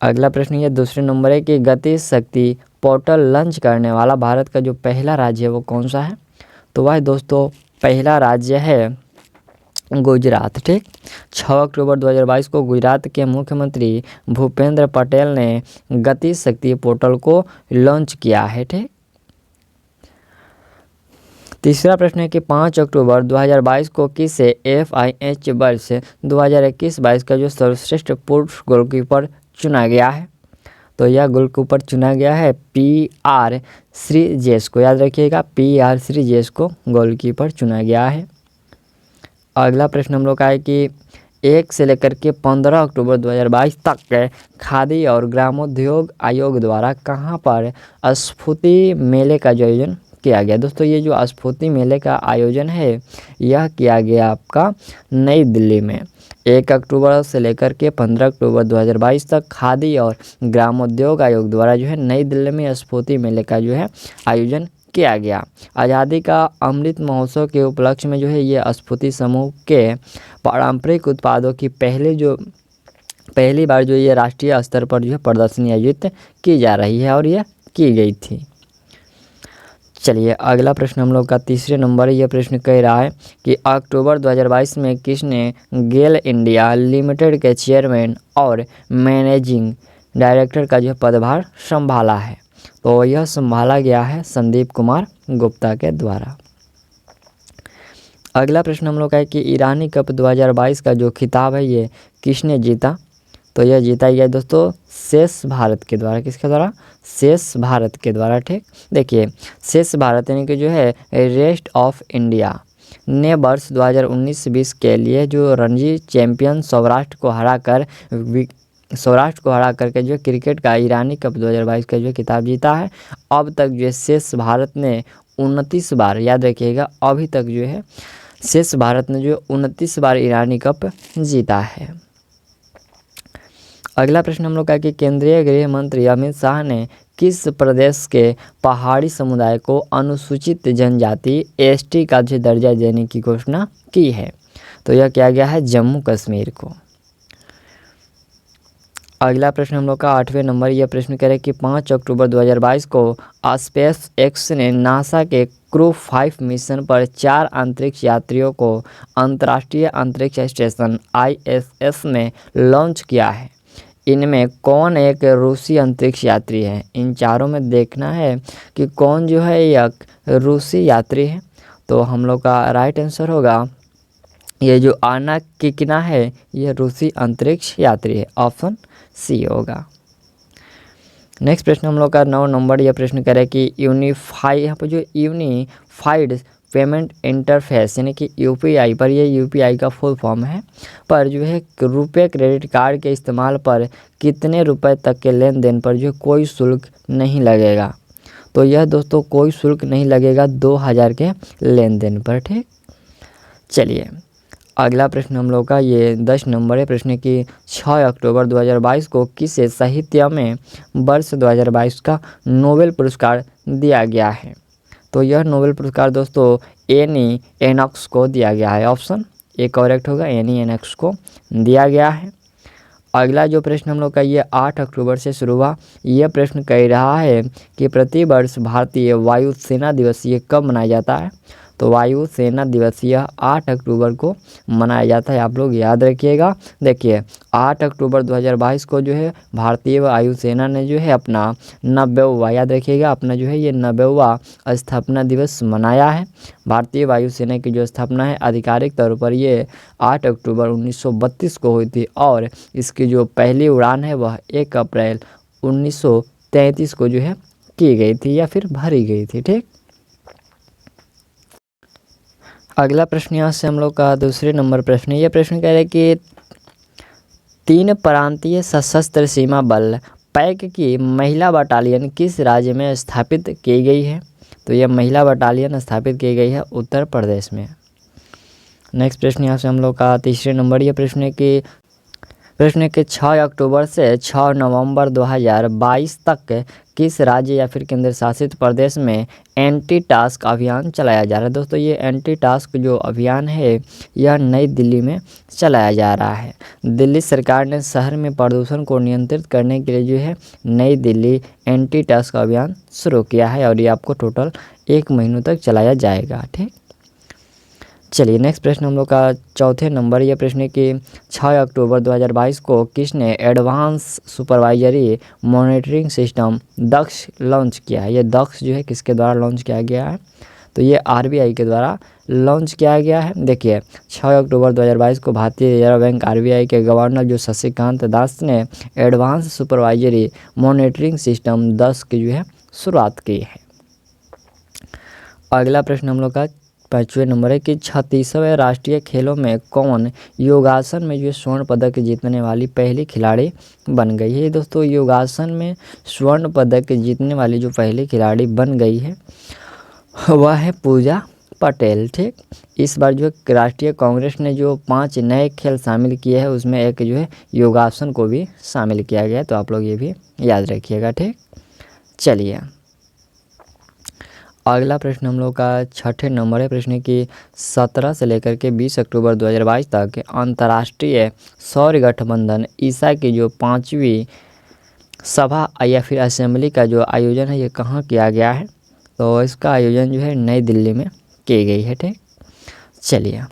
Speaker 1: अगला प्रश्न ये दूसरे नंबर है कि गति शक्ति पोर्टल लॉन्च करने वाला भारत का जो पहला राज्य है वो कौन सा है। तो वह दोस्तों पहला राज्य है गुजरात। ठीक, 6 अक्टूबर 2022 को गुजरात के मुख्यमंत्री भूपेंद्र पटेल ने गति शक्ति पोर्टल को लॉन्च किया है। ठीक, तीसरा प्रश्न है कि 5 अक्टूबर 2022 को किसे FIH वर्ष 2021-22 का जो सर्वश्रेष्ठ पुरुष गोलकीपर चुना गया है। तो यह गोलकीपर चुना गया है PR श्रीजेश को, याद रखिएगा PR श्रीजेश को गोलकीपर चुना गया है। अगला प्रश्न हम लोग का है कि 1 से लेकर के 15 अक्टूबर 2022 तक खादी और ग्रामोद्योग आयोग द्वारा कहां पर स्फूर्ति मेले का जो आयोजन किया गया। दोस्तों ये जो स्फूर्ति मेले का आयोजन है यह किया गया आपका नई दिल्ली में। 1 अक्टूबर से लेकर के 15 अक्टूबर 2022 तक खादी और ग्रामोद्योग आयोग द्वारा जो है नई दिल्ली में स्फूर्ति मेले का जो है आयोजन किया गया। आज़ादी का अमृत महोत्सव के उपलक्ष्य में जो है ये स्फूर्ति समूह के पारंपरिक उत्पादों की पहली बार जो ये राष्ट्रीय स्तर पर जो है प्रदर्शनी आयोजित की जा रही है और ये की गई थी। चलिए अगला प्रश्न हम लोग का तीसरे नंबर है। यह प्रश्न कह रहा है कि अक्टूबर 2022 में किसने गेल इंडिया लिमिटेड के चेयरमैन और मैनेजिंग डायरेक्टर का जो पदभार संभाला है। तो यह संभाला गया है संदीप कुमार गुप्ता के द्वारा। अगला प्रश्न हम लोग का है कि ईरानी कप 2022 का जो खिताब है ये किसने जीता। तो यह जीता गया दोस्तों शेष भारत के द्वारा। किसके द्वारा? शेष भारत के द्वारा। ठीक, देखिए शेष भारत यानी कि जो है रेस्ट ऑफ इंडिया ने वर्ष 2019-20 के लिए जो रणजी चैंपियन सौराष्ट्र को हरा करके जो क्रिकेट का ईरानी कप 2022 का जो खिताब जीता है। अब तक जो शेष भारत ने 29 बार, याद रखिएगा अभी तक जो है शेष भारत ने जो 29 बार ईरानी कप जीता है। अगला प्रश्न हम लोग का कि केंद्रीय गृह मंत्री अमित शाह ने किस प्रदेश के पहाड़ी समुदाय को अनुसूचित जनजाति ST का दर्जा देने की घोषणा की है। तो यह किया गया है जम्मू कश्मीर को। अगला प्रश्न हम लोग का 8वें नंबर। यह प्रश्न कह रहे कि 5 अक्टूबर 2022 को स्पेस एक्स ने नासा के क्रू 5 मिशन पर 4 अंतरिक्ष यात्रियों को अंतर्राष्ट्रीय अंतरिक्ष स्टेशन ISS में लॉन्च किया है। इनमें कौन एक रूसी अंतरिक्ष यात्री है। इन चारों में देखना है कि कौन जो है एक रूसी यात्री है। तो हम लोग का राइट आंसर होगा ये जो आना किकना है ये रूसी अंतरिक्ष यात्री है, ऑप्शन C होगा। नेक्स्ट प्रश्न हम लोग का 9 नंबर। यह प्रश्न कह रहे कि यहाँ पर जो यूनिफाइड पेमेंट इंटरफेस यानी कि UPI पर, ये UPI का फुल फॉर्म है, पर जो है रुपए क्रेडिट कार्ड के इस्तेमाल पर कितने रुपए तक के लेन देन पर जो कोई शुल्क नहीं लगेगा। तो यह दोस्तों कोई शुल्क नहीं लगेगा 2000 के लेन देन पर। ठीक, चलिए अगला प्रश्न हम लोग का ये 10 नंबर है। प्रश्न की 6 अक्टूबर 2022 को किसे साहित्य में वर्ष 2022 का नोबेल पुरस्कार दिया गया है। तो यह नोबेल पुरस्कार दोस्तों एनी एनॉक्स को दिया गया है, ऑप्शन A करेक्ट होगा, एनी एनॉक्स को दिया गया है। अगला जो प्रश्न हम लोग का ये 8 अक्टूबर से शुरू हुआ। यह प्रश्न कह रहा है कि प्रतिवर्ष भारतीय वायुसेना दिवस ये कब मनाया जाता है। तो वायुसेना दिवस यह 8 अक्टूबर को मनाया जाता है, आप लोग याद रखिएगा। देखिए 8 अक्टूबर 2022 को जो है भारतीय वायुसेना ने जो है अपना 90वां, याद रखिएगा अपना जो है ये 90वां स्थापना दिवस मनाया है। भारतीय वायुसेना की जो स्थापना है आधिकारिक तौर पर ये 8 अक्टूबर 1932 को हुई थी और इसकी जो पहली उड़ान है वह 1 अप्रैल 1933 को जो है की गई थी या फिर भरी गई थी। ठीक, अगला प्रश्न यहाँ से हम लोग का दूसरे नंबर प्रश्न है। यह प्रश्न कह रहे कि 3 प्रांतीय सशस्त्र सीमा बल पैक की महिला बटालियन किस राज्य में स्थापित की गई है। तो यह महिला बटालियन स्थापित की गई है उत्तर प्रदेश में। नेक्स्ट प्रश्न यहाँ से हम लोग का तीसरे नंबर। यह प्रश्न है कि प्रश्न के 6 अक्टूबर से 6 नवंबर 2022 तक किस राज्य या फिर केंद्र शासित प्रदेश में एंटी टास्क अभियान चलाया जा रहा है। दोस्तों ये एंटी टास्क जो अभियान है यह नई दिल्ली में चलाया जा रहा है। दिल्ली सरकार ने शहर में प्रदूषण को नियंत्रित करने के लिए जो है नई दिल्ली एंटी टास्क अभियान शुरू किया है और ये आपको टोटल 1 महीनों तक चलाया जाएगा। ठीक, चलिए नेक्स्ट प्रश्न हम लोग का चौथे नंबर। ये प्रश्न है कि 6 अक्टूबर 2022 को किसने एडवांस सुपरवाइजरी मॉनिटरिंग सिस्टम दक्ष लॉन्च किया है। ये दक्ष जो है किसके द्वारा लॉन्च किया गया है, तो ये आरबीआई के द्वारा लॉन्च किया गया है। देखिए 6 अक्टूबर 2022 को भारतीय रिजर्व बैंक आरबीआई के गवर्नर जो शक्तिकांत दास ने एडवांस सुपरवाइजरी मॉनिटरिंग सिस्टम दक्ष की जो है शुरुआत की है। अगला प्रश्न हम लोग का 5वें नंबर है कि 36वें राष्ट्रीय खेलों में कौन योगासन में जो स्वर्ण पदक जीतने वाली पहली खिलाड़ी बन गई है। दोस्तों योगासन में स्वर्ण पदक जीतने वाली जो पहली खिलाड़ी बन गई है वह है पूजा पटेल। ठीक, इस बार जो राष्ट्रीय कांग्रेस ने जो 5 नए खेल शामिल किए हैं उसमें एक जो है योगासन को भी शामिल किया गया है, तो आप लोग ये भी याद रखिएगा। ठीक, चलिए अगला प्रश्न हम लोग का 6ठे नंबर है। प्रश्न की 17 से लेकर के 20 अक्टूबर 2022 तक अंतर्राष्ट्रीय सौर गठबंधन ईसा की जो 5वीं सभा या फिर असेंबली का जो आयोजन है ये कहाँ किया गया है, तो इसका आयोजन जो है नई दिल्ली में की गई है। ठीक, चलिए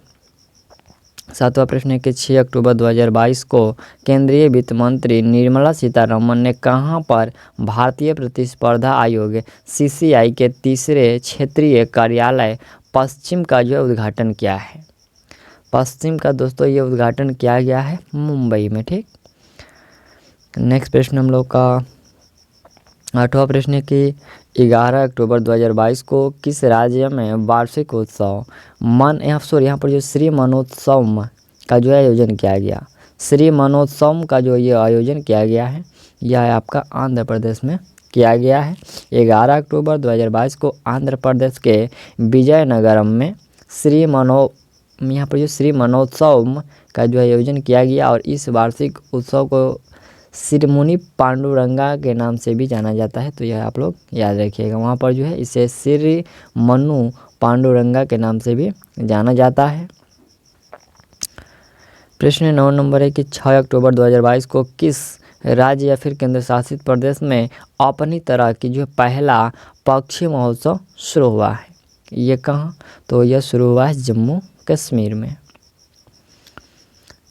Speaker 1: 7वां प्रश्न है कि 6 अक्टूबर 2022 को केंद्रीय वित्त मंत्री निर्मला सीतारमण ने कहां पर भारतीय प्रतिस्पर्धा आयोग सीसीआई के 3रे क्षेत्रीय कार्यालय पश्चिम का जो है उद्घाटन किया है। पश्चिम का दोस्तों ये उद्घाटन किया गया है मुंबई में। ठीक, नेक्स्ट प्रश्न हम लोग का 8वां प्रश्न है कि 11 अक्टूबर 2022 को किस राज्य में वार्षिक उत्सव यहाँ पर जो श्री मनोत्सव का जो आयोजन किया गया, श्री मनोत्सव का जो ये आयोजन किया गया है यह आपका आंध्र प्रदेश में किया गया है। 11 अक्टूबर 2022 को आंध्र प्रदेश के विजयनगरम में यहाँ पर जो श्री मनोत्सव का जो आयोजन किया गया और इस वार्षिक उत्सव को सिरमुनी पांडुरंगा के नाम से भी जाना जाता है, तो यह आप लोग याद रखिएगा। वहाँ पर जो है इसे श्री मनु पांडुरंगा के नाम से भी जाना जाता है। प्रश्न 9 नंबर है कि 6 अक्टूबर 2022 को किस राज्य या फिर केंद्र शासित प्रदेश में अपनी तरह की जो पहला पक्षी महोत्सव शुरू हुआ है। ये कहाँ, तो यह शुरू हुआ है जम्मू कश्मीर में।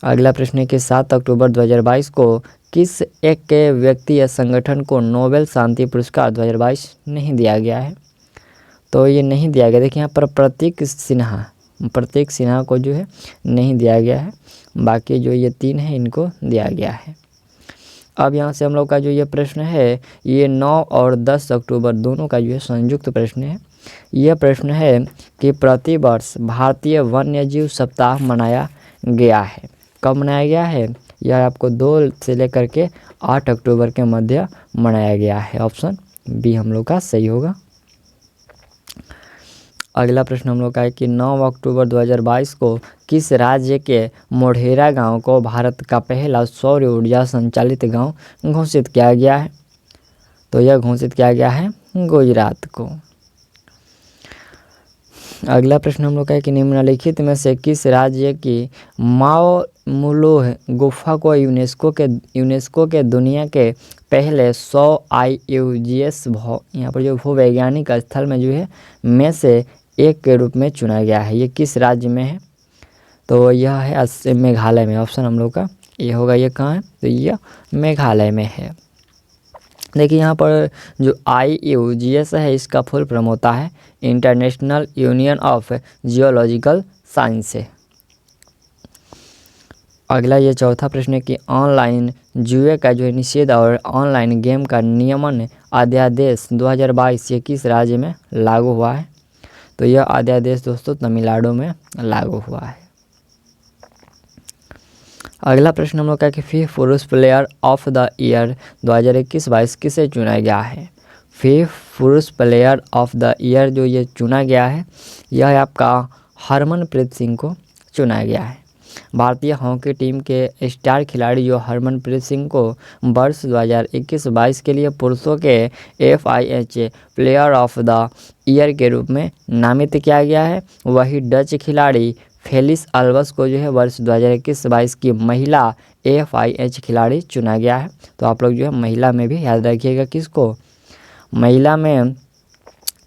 Speaker 1: अगला प्रश्न है कि 7 अक्टूबर 2022 को किस एक व्यक्ति या संगठन को नोबेल शांति पुरस्कार 2022 नहीं दिया गया है, तो ये नहीं दिया गया। देखिए यहाँ पर प्रतीक सिन्हा को जो है नहीं दिया गया है, बाकी जो ये 3 है इनको दिया गया है। अब यहाँ से हम लोग का जो ये प्रश्न है ये 9 और 10 अक्टूबर दोनों का जो है संयुक्त प्रश्न है। यह प्रश्न है कि प्रतिवर्ष भारतीय वन्यजीव सप्ताह मनाया गया है। कब मनाया गया है, यह आपको 2 से लेकर के 8 अक्टूबर के मध्य मनाया गया है। ऑप्शन बी हम लोग का सही होगा। अगला प्रश्न हम लोग का है कि 9 अक्टूबर 2022 को किस राज्य के मोढेरा गांव को भारत का पहला सौर ऊर्जा संचालित गांव घोषित किया गया है, तो यह घोषित किया गया है गुजरात को। अगला प्रश्न हम लोग का है कि निम्नलिखित में से किस राज्य की माओ मुलुह गुफा को यूनेस्को के दुनिया के पहले 100 IUGS यहाँ पर जो भूवैज्ञानिक स्थल में जो है में से एक के रूप में चुना गया है। ये किस राज्य में है, तो यह है मेघालय में। ऑप्शन हम लोग का ये होगा। ये कहाँ है, तो यह मेघालय में है। देखिए यहाँ पर जो IUGS है इसका फुल फॉर्म होता है international union of geological science है। अगला ये चौथा प्रश्न है कि ऑनलाइन जुए का जो निषेध और ऑनलाइन गेम का नियमन अध्यादेश 2022 ये किस राज्य में लागू हुआ है, तो यह अध्यादेश दोस्तों तमिलनाडु में लागू हुआ है। अगला प्रश्न हम लोग का कि फीफा पुरुष प्लेयर ऑफ द ईयर 2021-22 किसे चुना गया है। फीफा पुरुष प्लेयर ऑफ द ईयर जो ये चुना गया है यह आपका हरमनप्रीत सिंह को चुना गया है। भारतीय हॉकी टीम के स्टार खिलाड़ी जो हरमनप्रीत सिंह को वर्ष 2021-22 के लिए पुरुषों के FIH player of the year के रूप में नामित किया गया है। वही डच खिलाड़ी फेलिस अल्बस को जो है वर्ष 2021-22 की महिला FIH खिलाड़ी चुना गया है। तो आप लोग जो है महिला में भी याद रखिएगा किसको, महिला में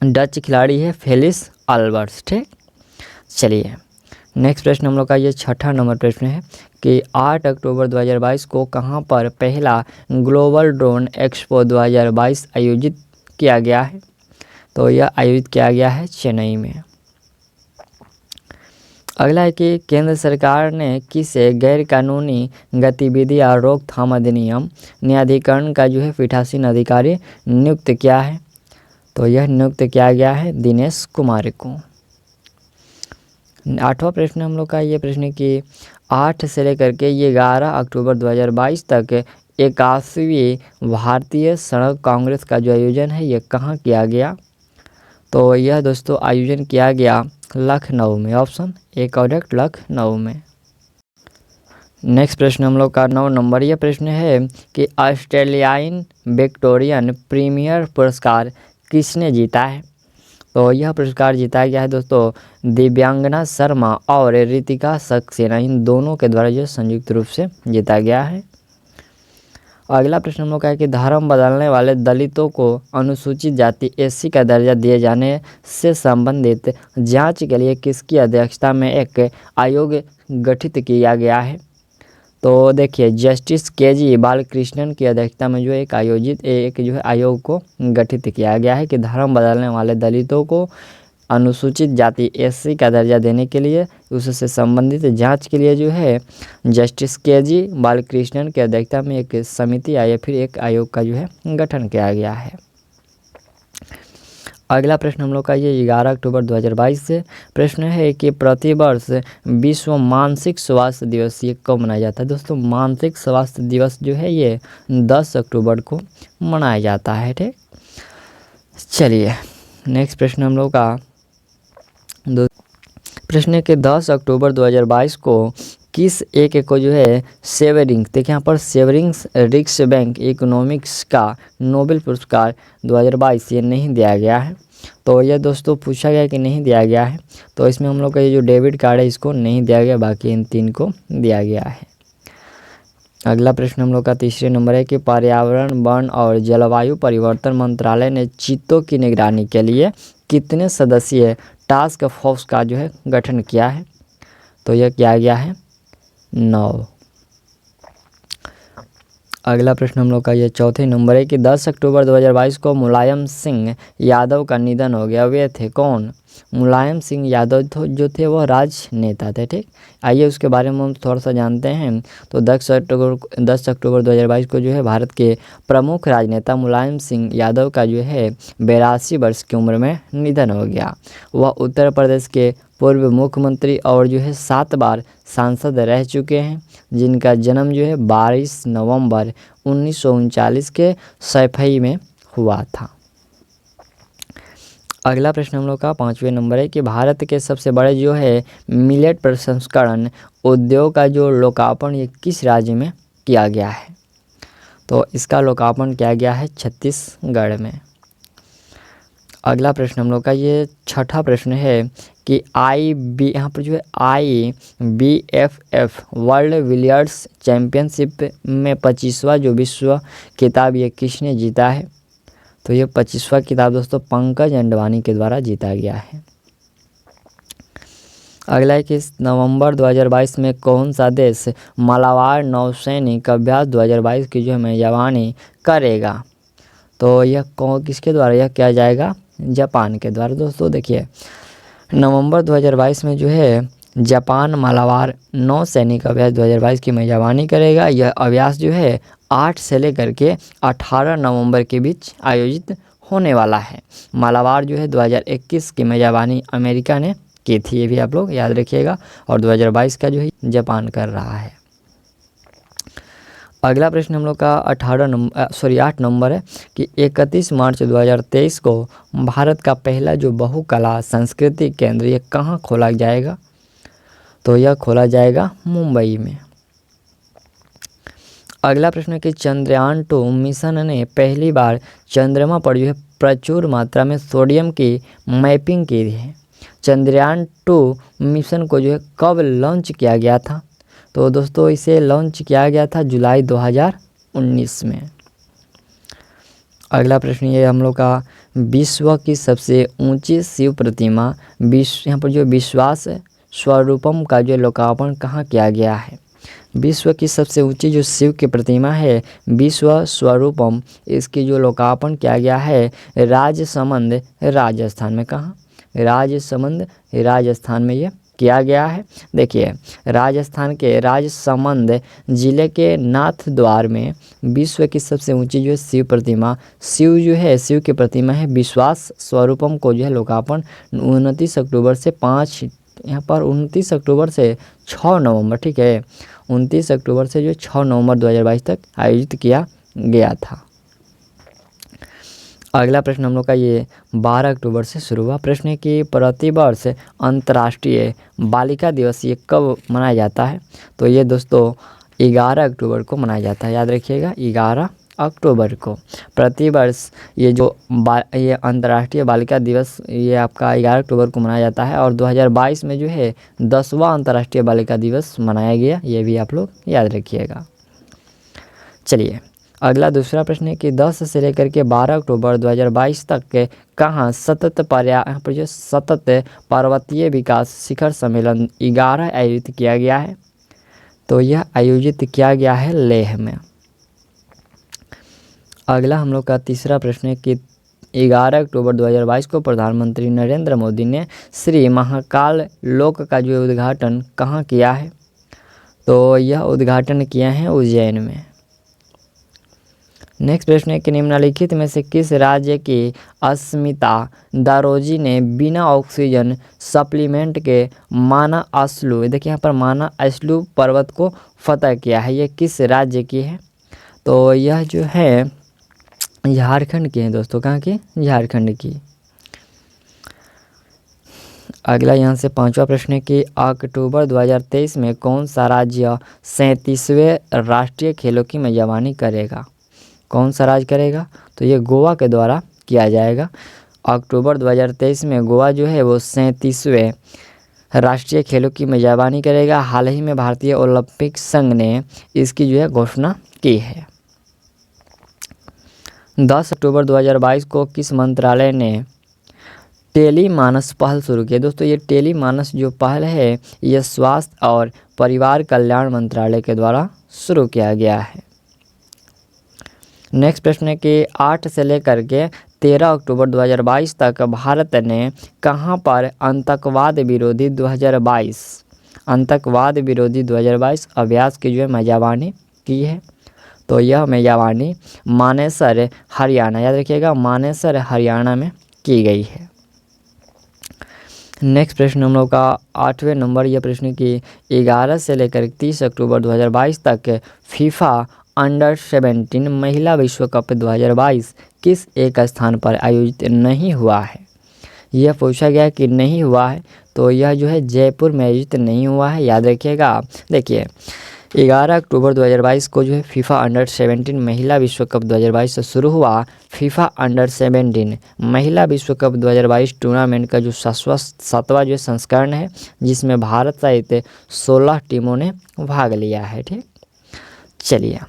Speaker 1: डच खिलाड़ी है फेलिस अल्बर्स। ठीक, चलिए नेक्स्ट प्रश्न हम लोग का ये 6ठा नंबर प्रश्न है कि 8 अक्टूबर 2022 को कहां पर पहला ग्लोबल ड्रोन एक्सपो 2022 आयोजित किया गया है। तो यह आयोजित किया गया है चेन्नई में। अगला है कि केंद्र सरकार ने किस गैर कानूनी गतिविधि और रोकथाम अधिनियम न्यायाधिकरण का जो है पीठासीन अधिकारी नियुक्त किया है। तो यह नियुक्त किया गया है दिनेश कुमार को। 8वां प्रश्न हम लोग का ये प्रश्न कि 8 से लेकर के ये 11 अक्टूबर 2022 तक 81वीं भारतीय सड़क कांग्रेस का जो आयोजन है ये कहाँ किया गया। तो यह दोस्तों आयोजन किया गया लखनऊ में। ऑप्शन ए करेक्ट, लखनऊ में। नेक्स्ट प्रश्न हम लोग का 9 नंबर ये प्रश्न है कि ऑस्ट्रेलियाई विक्टोरियन प्रीमियर पुरस्कार किसने जीता है। तो यह पुरस्कार जीता गया है दोस्तों दिव्यांगना शर्मा और रितिका सक्सेना, इन दोनों के द्वारा जो संयुक्त रूप से जीता गया है। अगला प्रश्न हम लोग का है कि धर्म बदलने वाले दलितों को अनुसूचित जाति SC का दर्जा दिए जाने से संबंधित जांच के लिए किसकी अध्यक्षता में एक आयोग गठित किया गया है। तो देखिए जस्टिस KG बालकृष्णन की अध्यक्षता में जो एक आयोग को गठित किया गया है कि धर्म बदलने वाले दलितों को अनुसूचित जाति SC का दर्जा देने के लिए उससे संबंधित जांच के लिए जो है जस्टिस KG बालकृष्णन की अध्यक्षता में एक समिति या फिर एक आयोग का जो है गठन किया गया है। अगला प्रश्न हम लोग का ये 11 अक्टूबर 2022 से प्रश्न है कि प्रतिवर्ष विश्व मानसिक स्वास्थ्य दिवस ये कब मनाया जाता है। दोस्तों मानसिक स्वास्थ्य दिवस जो है ये 10 अक्टूबर को मनाया जाता है। ठीक, चलिए नेक्स्ट प्रश्न हम लोग का प्रश्न है कि 10 अक्टूबर 2022 को किस एक को जो है सेवरिंग्स, देखिए यहाँ पर सेवरिंग्स रिक्स बैंक इकोनॉमिक्स का नोबेल पुरस्कार 2022 ये नहीं दिया गया है। तो यह दोस्तों पूछा गया कि नहीं दिया गया है, तो इसमें हम लोग का ये जो डेबिट कार्ड है इसको नहीं दिया गया, बाकी इन 3 को दिया गया है। अगला प्रश्न हम लोग का 3रे नंबर है कि पर्यावरण, वन और जलवायु परिवर्तन मंत्रालय ने चीतों की निगरानी के लिए कितने सदस्यीय टास्क फोर्स का जो है गठन किया है। तो यह किया गया है 9। अगला प्रश्न हम लोग का ये 4थे नंबर है कि 10 अक्टूबर 2022 को मुलायम सिंह यादव का निधन हो गया। वे थे कौन। मुलायम सिंह यादव जो थे वह राजनेता थे। ठीक, आइए उसके बारे में हम थोड़ा सा जानते हैं। तो 10 अक्टूबर 2022 को जो है भारत के प्रमुख राजनेता मुलायम सिंह यादव का जो है 82 वर्ष की उम्र में निधन हो गया। वह उत्तर प्रदेश के पूर्व मुख्यमंत्री और जो है 7 बार सांसद रह चुके हैं, जिनका जन्म जो है 22 नवंबर 1939 के सैफई में हुआ था। अगला प्रश्न हम लोग का 5वें नंबर है कि भारत के सबसे बड़े जो है मिलेट प्रसंस्करण उद्योग का जो लोकार्पण ये किस राज्य में किया गया है। तो इसका लोकार्पण किया गया है छत्तीसगढ़ में। अगला प्रश्न हम लोग का ये 6ठा प्रश्न है कि यहाँ पर जो है IBFF वर्ल्ड बिलियर्ड्स चैम्पियनशिप में 25वां जो विश्व खिताब ये किसने जीता है। तो ये 25वां खिताब दोस्तों पंकज अंडवानी के द्वारा जीता गया है। अगला है कि नवंबर 2022 में कौन सा देश मालाबार नौसैनिक अभ्यास 2022 की जो है मेजबानी करेगा। तो यह किसके द्वारा यह किया जाएगा, जापान के द्वारा। दोस्तों देखिए नवंबर 2022 में जो है जापान मालाबार नौसैनिक अभ्यास 2022 की मेजबानी करेगा। यह अभ्यास जो है 8 से लेकर के 18 नवंबर के बीच आयोजित होने वाला है। मालाबार जो है 2021 की मेजबानी अमेरिका ने की थी, ये भी आप लोग याद रखिएगा, और 2022 का जो है जापान कर रहा है। अगला प्रश्न हम लोग का 8 नंबर है कि 31 मार्च 2023 को भारत का पहला जो बहुकला सांस्कृतिक केंद्र ये कहाँ खोला जाएगा। तो यह खोला जाएगा मुंबई में। अगला प्रश्न है कि चंद्रयान-2 मिशन ने पहली बार चंद्रमा पर जो है प्रचुर मात्रा में सोडियम की मैपिंग की है। चंद्रयान-2 मिशन को जो है कब लॉन्च किया गया था? तो दोस्तों इसे लॉन्च किया गया था जुलाई 2019 में। अगला प्रश्न ये हम लोग का, विश्व की सबसे ऊंची शिव प्रतिमा यहाँ पर जो विश्वास स्वरूपम का जो लोकार्पण कहाँ किया गया है? विश्व की सबसे ऊंची जो शिव की प्रतिमा है विश्व स्वरूपम, इसकी जो लोकार्पण किया गया है राजसमंद राजस्थान में। कहाँ? राजसमंद राजस्थान में ये किया गया है। देखिए राजस्थान के राजसमंद जिले के नाथ द्वार में विश्व की सबसे ऊंची जो शिव प्रतिमा, शिव की प्रतिमा है विश्वास स्वरूपम को जो है लोकार्पण 29 अक्टूबर से 6 नवंबर, ठीक है, 29 अक्टूबर से जो 6 नवंबर 2022 तक आयोजित किया गया था। अगला प्रश्न हम लोग का ये 12 अक्टूबर से शुरू हुआ। प्रश्न है कि प्रतिवर्ष अंतर्राष्ट्रीय बालिका दिवस ये कब मनाया जाता है? तो ये दोस्तों 11 अक्टूबर को मनाया जाता है, याद रखिएगा 11 अक्टूबर को प्रतिवर्ष ये जो ये अंतर्राष्ट्रीय बालिका दिवस ये आपका 11 अक्टूबर को मनाया जाता है। और 2022 में जो है 10वां अंतर्राष्ट्रीय बालिका दिवस मनाया गया, ये भी आप लोग याद रखिएगा। चलिए अगला दूसरा प्रश्न है कि 10 से लेकर के 12 अक्टूबर 2022 तक के कहाँ सतत पर्वतीय विकास शिखर सम्मेलन 11 आयोजित किया गया है? तो यह आयोजित किया गया है लेह में। अगला हम लोग का तीसरा प्रश्न है कि 11 अक्टूबर 2022 को प्रधानमंत्री नरेंद्र मोदी ने श्री महाकाल लोक का जो उद्घाटन कहाँ किया है? तो यह उद्घाटन किया है उज्जैन में। नेक्स्ट प्रश्न है कि निम्नलिखित में से किस राज्य की अस्मिता दारोजी ने बिना ऑक्सीजन सप्लीमेंट के माना आसलू, देखिए यहाँ पर माना आसलू पर्वत को फतह किया है, ये किस राज्य की है? तो यह जो है झारखंड की है दोस्तों। कहाँ की? झारखंड की। अगला यहाँ से 5वां प्रश्न है कि अक्टूबर 2023 में कौन सा राज्य 37वें राष्ट्रीय खेलों की मेजबानी करेगा? कौन सा राज्य करेगा? तो ये गोवा के द्वारा किया जाएगा। अक्टूबर 2023 में गोवा जो है वो 37वें राष्ट्रीय खेलों की मेजबानी करेगा। हाल ही में भारतीय ओलंपिक संघ ने इसकी जो है घोषणा की है। 10 अक्टूबर 2022 को किस मंत्रालय ने टेलीमानस पहल शुरू की? दोस्तों ये टेलीमानस जो पहल है ये स्वास्थ्य और परिवार कल्याण मंत्रालय के द्वारा शुरू किया गया है। नेक्स्ट प्रश्न है कि 8 से लेकर के 13 अक्टूबर 2022 तक भारत ने कहां पर आतंकवाद विरोधी 2022 अभ्यास की जो है मेजबानी की है? तो यह मेजबानी मानेसर हरियाणा, याद रखिएगा मानेसर हरियाणा में की गई है। नेक्स्ट प्रश्न हम लोग का 8वें नंबर, यह प्रश्न कि 11 से लेकर 30 अक्टूबर 2022 तक फीफा अंडर-17 महिला विश्व कप 2022 किस एक स्थान पर आयोजित नहीं हुआ है? यह पूछा गया कि नहीं हुआ है, तो यह जो है जयपुर में आयोजित नहीं हुआ है, याद रखिएगा। देखिए 11 अक्टूबर 2022 को जो है फीफा अंडर-17 महिला विश्व कप 2022 से शुरू हुआ। फीफा अंडर-17 महिला विश्व कप 2022 टूर्नामेंट का जो 7वां जो संस्करण है जिसमें भारत सहित 16 टीमों ने भाग लिया है, ठीक। चलिए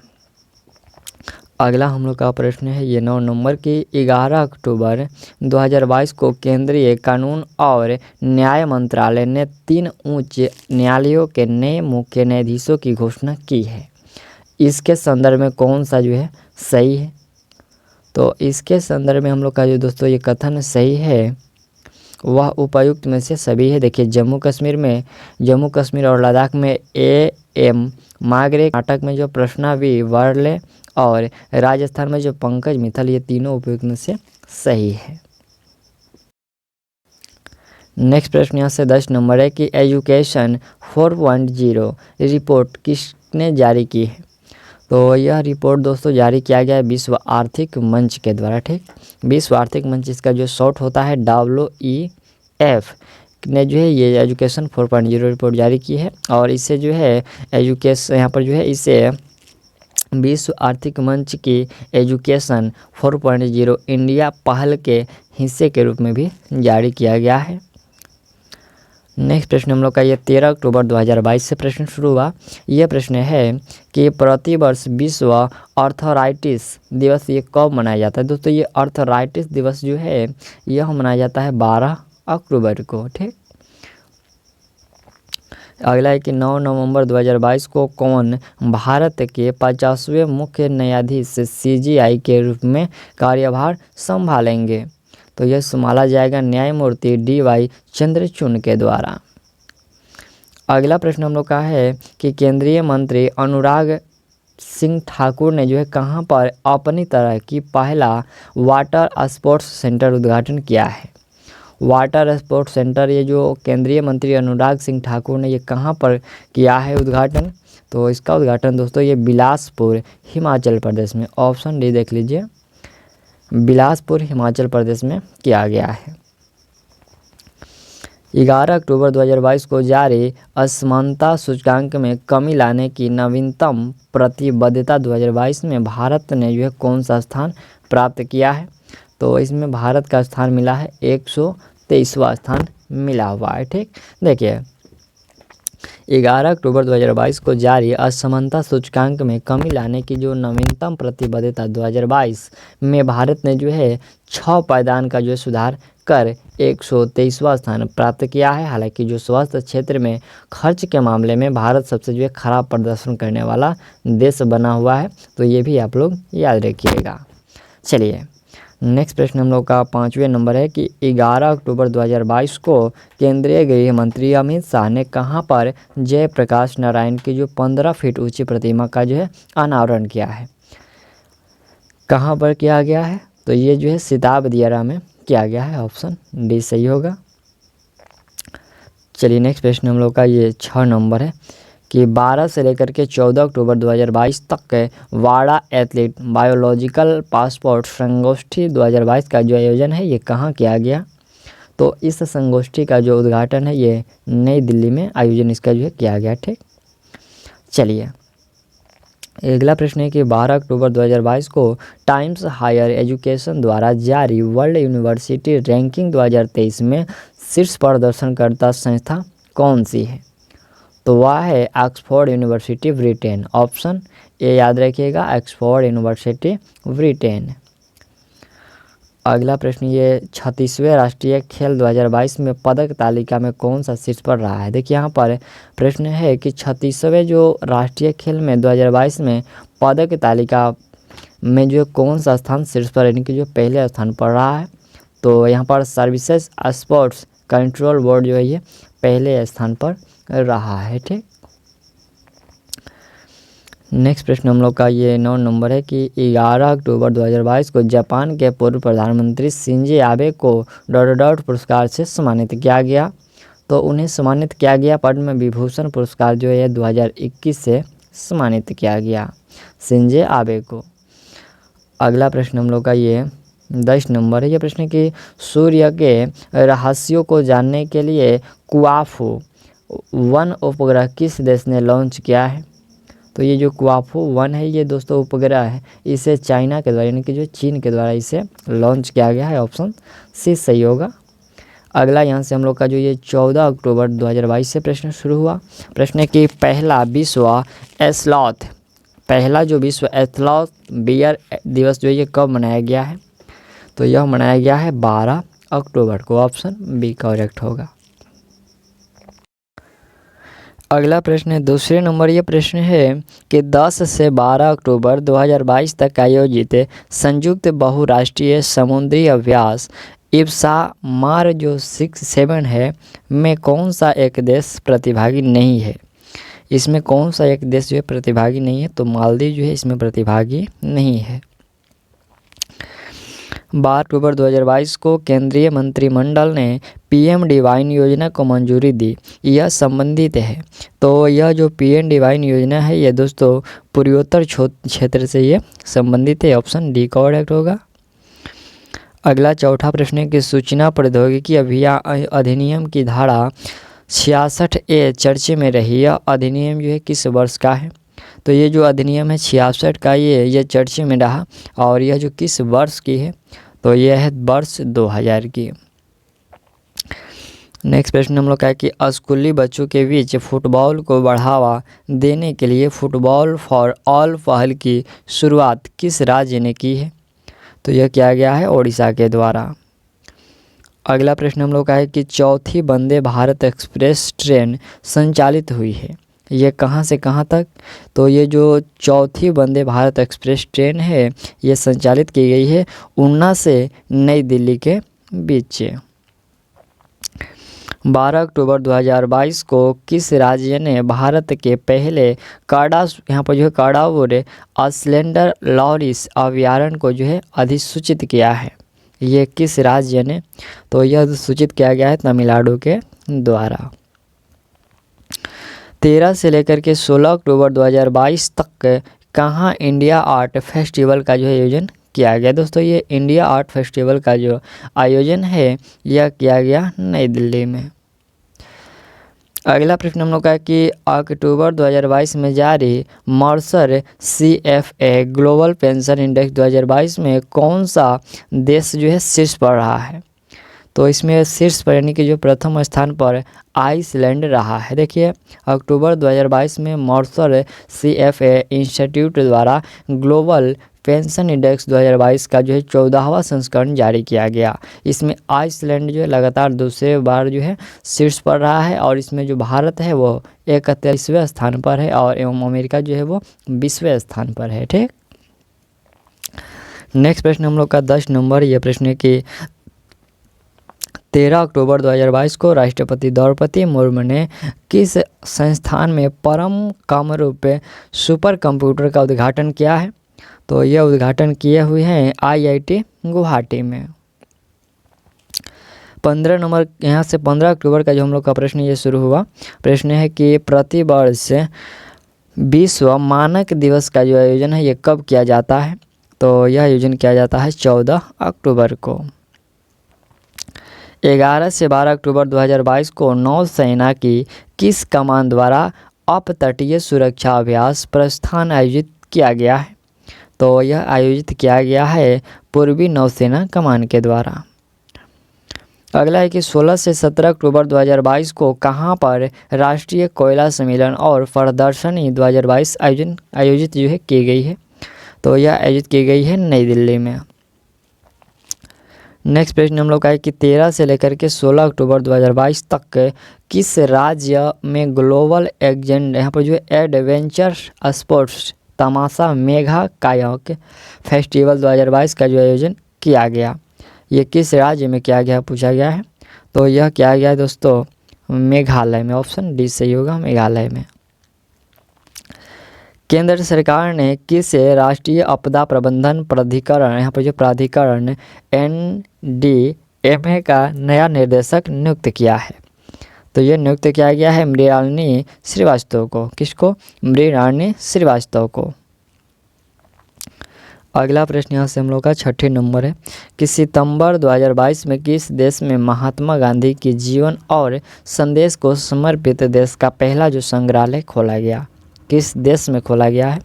Speaker 1: अगला हम लोग का प्रश्न है ये 9 नंबर की 11 अक्टूबर 2022 को केंद्रीय कानून और न्याय मंत्रालय ने 3 उच्च न्यायालयों के नए मुख्य न्यायाधीशों की घोषणा की है। इसके संदर्भ में कौन सा जो है सही है? तो इसके संदर्भ में हम लोग का जो दोस्तों ये कथन सही है वह उपयुक्त में से सभी है। देखिए जम्मू कश्मीर और लद्दाख में AM मागरे, कर्नाटक में जो प्रश्ना वी वर्ले और राजस्थान में जो पंकज मित्तल, ये तीनों उपयुक्त में से सही है। नेक्स्ट प्रश्न यहाँ से 10 नंबर है कि एजुकेशन 4.0 रिपोर्ट किसने जारी की है? तो यह रिपोर्ट दोस्तों जारी किया गया है विश्व आर्थिक मंच के द्वारा, ठीक। विश्व आर्थिक मंच इसका जो शॉर्ट होता है WEF। ने जो है ये एजुकेशन 4.0 रिपोर्ट जारी की है और इससे जो है एजुकेशन यहाँ पर जो है इसे विश्व आर्थिक मंच की एजुकेशन 4.0 इंडिया पहल के हिस्से के रूप में भी जारी किया गया है। नेक्स्ट प्रश्न हम लोग का ये 13 अक्टूबर 2022 से प्रश्न शुरू हुआ। यह प्रश्न है कि प्रतिवर्ष विश्व आर्थराइटिस दिवस ये कब मनाया जाता है। दोस्तों ये आर्थराइटिस दिवस जो है यह मनाया जाता है 12 अक्टूबर को। ठीक, अगला है कि 9 नवंबर 2022 को कौन भारत के 50वें मुख्य न्यायाधीश CJI के रूप में कार्यभार संभालेंगे। तो यह संभाला जाएगा न्यायमूर्ति DY चंद्रचूड़ के द्वारा। अगला प्रश्न हम लोग का है कि केंद्रीय मंत्री अनुराग सिंह ठाकुर ने जो है कहां पर अपनी तरह की पहला वाटर स्पोर्ट्स सेंटर उद्घाटन किया है। वाटर स्पोर्ट्स सेंटर ये जो केंद्रीय मंत्री अनुराग सिंह ठाकुर ने ये कहां पर किया है उद्घाटन। तो इसका उद्घाटन दोस्तों ये बिलासपुर हिमाचल प्रदेश में, ऑप्शन डी देख लीजिए, बिलासपुर हिमाचल प्रदेश में किया गया है। 11 अक्टूबर 2022 को जारी असमानता सूचकांक में कमी लाने की नवीनतम प्रतिबद्धता 2022 में भारत ने जो है कौन सा स्थान प्राप्त किया है। तो इसमें भारत का स्थान मिला है 123वां स्थान मिला हुआ है। ठीक, देखिए 11 अक्टूबर 2022 को जारी असमानता सूचकांक में कमी लाने की जो नवीनतम प्रतिबद्धता 2022 में भारत ने जो है 6 पायदान का जो है सुधार कर 123वां स्थान प्राप्त किया है। हालांकि जो स्वास्थ्य क्षेत्र में खर्च के मामले में भारत सबसे जो है खराब प्रदर्शन करने वाला देश बना हुआ है, तो ये भी आप लोग याद रखिएगा। चलिए नेक्स्ट प्रश्न हम लोग का 5वें नंबर है कि 11 अक्टूबर 2022 को केंद्रीय गृह मंत्री अमित शाह ने कहां पर जयप्रकाश नारायण की जो 15 फीट ऊंची प्रतिमा का जो है अनावरण किया है। कहां पर किया गया है। तो ये जो है सिताब दियारा में किया गया है, ऑप्शन डी सही होगा। चलिए नेक्स्ट प्रश्न हम लोग का ये 6 नंबर है कि 12 से लेकर के 14 अक्टूबर 2022 तक के वाड़ा एथलीट बायोलॉजिकल पासपोर्ट संगोष्ठी 2022 का जो आयोजन है ये कहाँ किया गया। तो इस संगोष्ठी का जो उद्घाटन है ये नई दिल्ली में आयोजन इसका जो है किया गया। ठीक, चलिए अगला प्रश्न है कि 12 अक्टूबर 2022 को टाइम्स हायर एजुकेशन द्वारा जारी वर्ल्ड यूनिवर्सिटी रैंकिंग 2023 में शीर्ष प्रदर्शनकर्ता संस्था कौन सी है। तो वह है Oxford university Britain, option A याद रखिएगा, ऑक्सफोर्ड यूनिवर्सिटी ब्रिटेन। अगला प्रश्न ये 36वें राष्ट्रीय खेल 2022 में पदक तालिका में कौन सा शीर्ष पर रहा है। देखिए यहाँ पर प्रश्न है कि 36वें जो राष्ट्रीय खेल में 2022 में पदक तालिका में जो कौन सा स्थान शीर्ष पर यानी कि जो पहले स्थान पर रहा है। तो यहाँ पर सर्विसेज स्पोर्ट्स कंट्रोल बोर्ड जो है ये पहले स्थान पर रहा है। ठीक, नेक्स्ट प्रश्न हम लोग का ये 9 नंबर है कि 11 अक्टूबर 2022 को जापान के पूर्व प्रधानमंत्री शिंजो आबे को डॉट पुरस्कार से सम्मानित किया गया। तो उन्हें सम्मानित किया गया पद्म विभूषण पुरस्कार जो है 2021 से सम्मानित किया गया शिंजो आबे को। अगला प्रश्न हम लोग का ये 10 नंबर है। यह प्रश्न कि सूर्य के रहस्यों को जानने के लिए कुआफू 1 उपग्रह किस देश ने लॉन्च किया है। तो ये जो कुआफू 1 है ये दोस्तों उपग्रह है, इसे चाइना के द्वारा यानी कि जो चीन के द्वारा इसे लॉन्च किया गया है, ऑप्शन सी सही होगा। अगला यहाँ से हम लोग का जो ये 14 अक्टूबर 2022 से प्रश्न शुरू हुआ। प्रश्न है कि पहला विश्व एथलॉथ बियर दिवस जो ये कब मनाया गया है। तो यह मनाया गया है 12 अक्टूबर को, ऑप्शन बी करेक्ट होगा। अगला प्रश्न है दूसरे नंबर। ये प्रश्न है कि 10 से 12 अक्टूबर 2022 तक आयोजित संयुक्त बहुराष्ट्रीय समुद्री अभ्यास इब्सा मार जो 6-7 है में कौन सा एक देश प्रतिभागी नहीं है। इसमें कौन सा एक देश जो है प्रतिभागी नहीं है। तो मालदीव जो है इसमें प्रतिभागी नहीं है। 12 अक्टूबर 2022 को केंद्रीय मंत्रिमंडल ने पीएम डिवाइन योजना को मंजूरी दी, यह संबंधित है। तो यह जो पीएम डिवाइन योजना है ये दोस्तों पूर्वोत्तर क्षेत्र से ये संबंधित है, ऑप्शन डी करेक्ट होगा। अगला चौथा प्रश्न है कि सूचना प्रौद्योगिकी अधिनियम की धारा 66A चर्चे में रही। यह अधिनियम जो है किस वर्ष का है? तो ये जो अधिनियम है 66 का ये चर्चे में रहा और यह जो किस वर्ष की है? तो यह है वर्ष 2000 की। नेक्स्ट प्रश्न हम लोग का है कि स्कूली बच्चों के बीच फुटबॉल को बढ़ावा देने के लिए फुटबॉल फॉर ऑल पहल की शुरुआत किस राज्य ने की है? तो यह किया गया है ओडिशा के द्वारा। अगला प्रश्न हम लोग का है कि चौथी वंदे भारत एक्सप्रेस ट्रेन संचालित हुई है, ये कहाँ से कहाँ तक? तो ये जो चौथी वंदे भारत एक्सप्रेस ट्रेन है ये संचालित की गई है ऊना से नई दिल्ली के बीच। 12 अक्टूबर 2022 को किस राज्य ने भारत के पहले यहाँ पर जो है काडावुर अस्लेंडर लॉरिस अभयारण्य को जो है अधिसूचित किया है? ये किस राज्य ने? तो यह सूचित किया गया है तमिलनाडु के द्वारा। 13 से लेकर के 16 अक्टूबर 2022 तक कहाँ इंडिया आर्ट फेस्टिवल का जो है आयोजन किया गया? दोस्तों ये इंडिया आर्ट फेस्टिवल का जो आयोजन है यह किया गया नई दिल्ली में। अगला प्रश्न हम लोग का है कि अक्टूबर 2022 में जारी Mercer CFA global pension index 2022 में कौन सा देश जो है शीर्ष पर रहा है? तो इसमें शीर्ष पर यानी कि जो प्रथम स्थान पर आइसलैंड रहा है। देखिए अक्टूबर 2022 में मर्सर CFA इंस्टीट्यूट द्वारा ग्लोबल पेंशन इंडेक्स 2022 का जो है 14वां संस्करण जारी किया गया। इसमें आइसलैंड जो है लगातार दूसरे बार जो है शीर्ष पर रहा है और इसमें जो भारत है वो 31वें स्थान पर है और एवं अमेरिका जो है वो 20वें स्थान पर है। ठीक, नेक्स्ट प्रश्न हम लोग का 10 नंबर ये प्रश्न है कि 13 अक्टूबर 2022 को राष्ट्रपति द्रौपदी मुर्मू ने किस संस्थान में परम कामरूप सुपर कंप्यूटर का उद्घाटन किया है? तो यह उद्घाटन किए हुए हैं IIT गुवाहाटी में। 15 नंबर यहाँ से 15 अक्टूबर का जो हम लोग का प्रश्न ये शुरू हुआ। प्रश्न है कि प्रतिवर्ष विश्व मानक दिवस का जो आयोजन है ये कब किया जाता है? तो यह आयोजन किया जाता है 14 अक्टूबर को। 11 से 12 अक्टूबर 2022 को नौसेना की किस कमान द्वारा अपतटीय सुरक्षा अभ्यास प्रस्थान आयोजित किया गया है? तो यह आयोजित किया गया है पूर्वी नौसेना कमान के द्वारा। अगला है कि 16 से 17 अक्टूबर 2022 को कहां पर राष्ट्रीय कोयला सम्मेलन और प्रदर्शनी 2022 आयोजित जो है की गई है? तो यह आयोजित की गई है नई दिल्ली में। नेक्स्ट प्रश्न हम लोग का है कि 13 से लेकर के 16 अक्टूबर 2022 तक किस राज्य में ग्लोबल एजेंडा यहाँ पर जो है एडवेंचर स्पोर्ट्स तमाशा मेघा कायाक फेस्टिवल 2022 का जो आयोजन किया गया? ये किस राज्य में किया गया पूछा गया है। तो यह किया गया दोस्तों मेघालय में। ऑप्शन डी सही होगा, मेघालय में। केंद्र सरकार ने किस राष्ट्रीय आपदा प्रबंधन प्राधिकरण यहाँ पर जो प्राधिकरण NDMA का नया निर्देशक नियुक्त किया है? तो ये नियुक्त किया गया है मृणालिनी श्रीवास्तव को। किसको? मृणालिनी श्रीवास्तव को। अगला प्रश्न यहाँ से हम लोग का 6 नंबर है कि सितंबर 2022 में किस देश में महात्मा गांधी की जीवन और संदेश को समर्पित देश का पहला जो संग्रहालय खोला गया? किस देश में खोला गया है?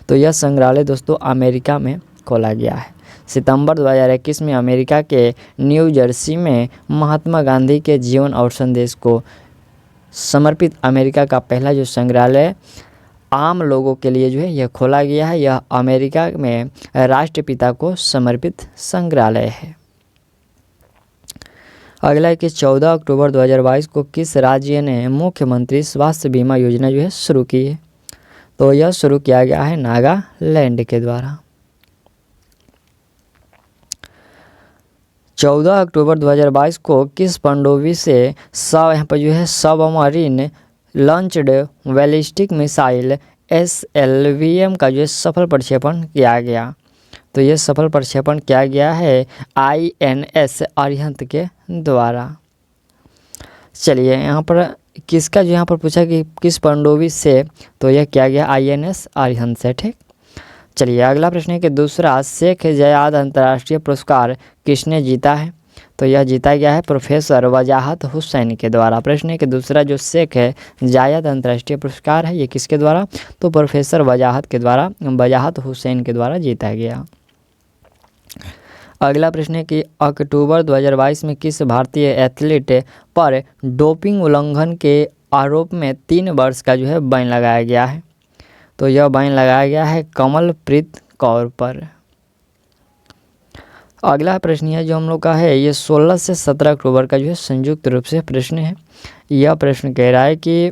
Speaker 1: तो यह संग्रहालय दोस्तों अमेरिका में खोला गया है। सितंबर 2021 में अमेरिका के न्यू जर्सी में महात्मा गांधी के जीवन और संदेश को समर्पित अमेरिका का पहला जो संग्रहालय आम लोगों के लिए जो है यह खोला गया है। यह अमेरिका में राष्ट्रपिता को समर्पित संग्रहालय है। अगला है कि 14 अक्टूबर 2022 को किस राज्य ने मुख्यमंत्री स्वास्थ्य बीमा योजना जो है शुरू की है? तो यह शुरू किया गया है नागालैंड के द्वारा। 14 अक्टूबर 2022 को किस पनडुब्बी से यहाँ पर जो है submarine launched ballistic missile SLBM का जो है सफल प्रक्षेपण किया गया? तो ये सफल प्रक्षेपण किया गया है INS अरिहंत के द्वारा। चलिए यहाँ पर किसका जो यहाँ पर पूछा कि किस पनडुब्बी से? तो यह किया गया INS अरिहंत से। ठीक, चलिए अगला प्रश्न है कि दूसरा शेख ज़याद अंतर्राष्ट्रीय पुरस्कार किसने जीता है? तो यह जीता गया है प्रोफेसर वजाहत हुसैन के द्वारा। प्रश्न है कि दूसरा जो शेख है ज़ायद अंतर्राष्ट्रीय पुरस्कार है ये किसके द्वारा? तो प्रोफेसर वजाहत हुसैन के द्वारा जीता गया। अगला प्रश्न है कि अक्टूबर 2022 में किस भारतीय एथलीट पर डोपिंग उल्लंघन के आरोप में 3 वर्ष का जो है बैन लगाया गया है? तो यह बैन लगाया गया है कमलप्रीत कौर पर। अगला प्रश्न है जो हम लोग का है ये 16 से 17 अक्टूबर का जो है संयुक्त रूप से प्रश्न है। यह प्रश्न कह रहा है कि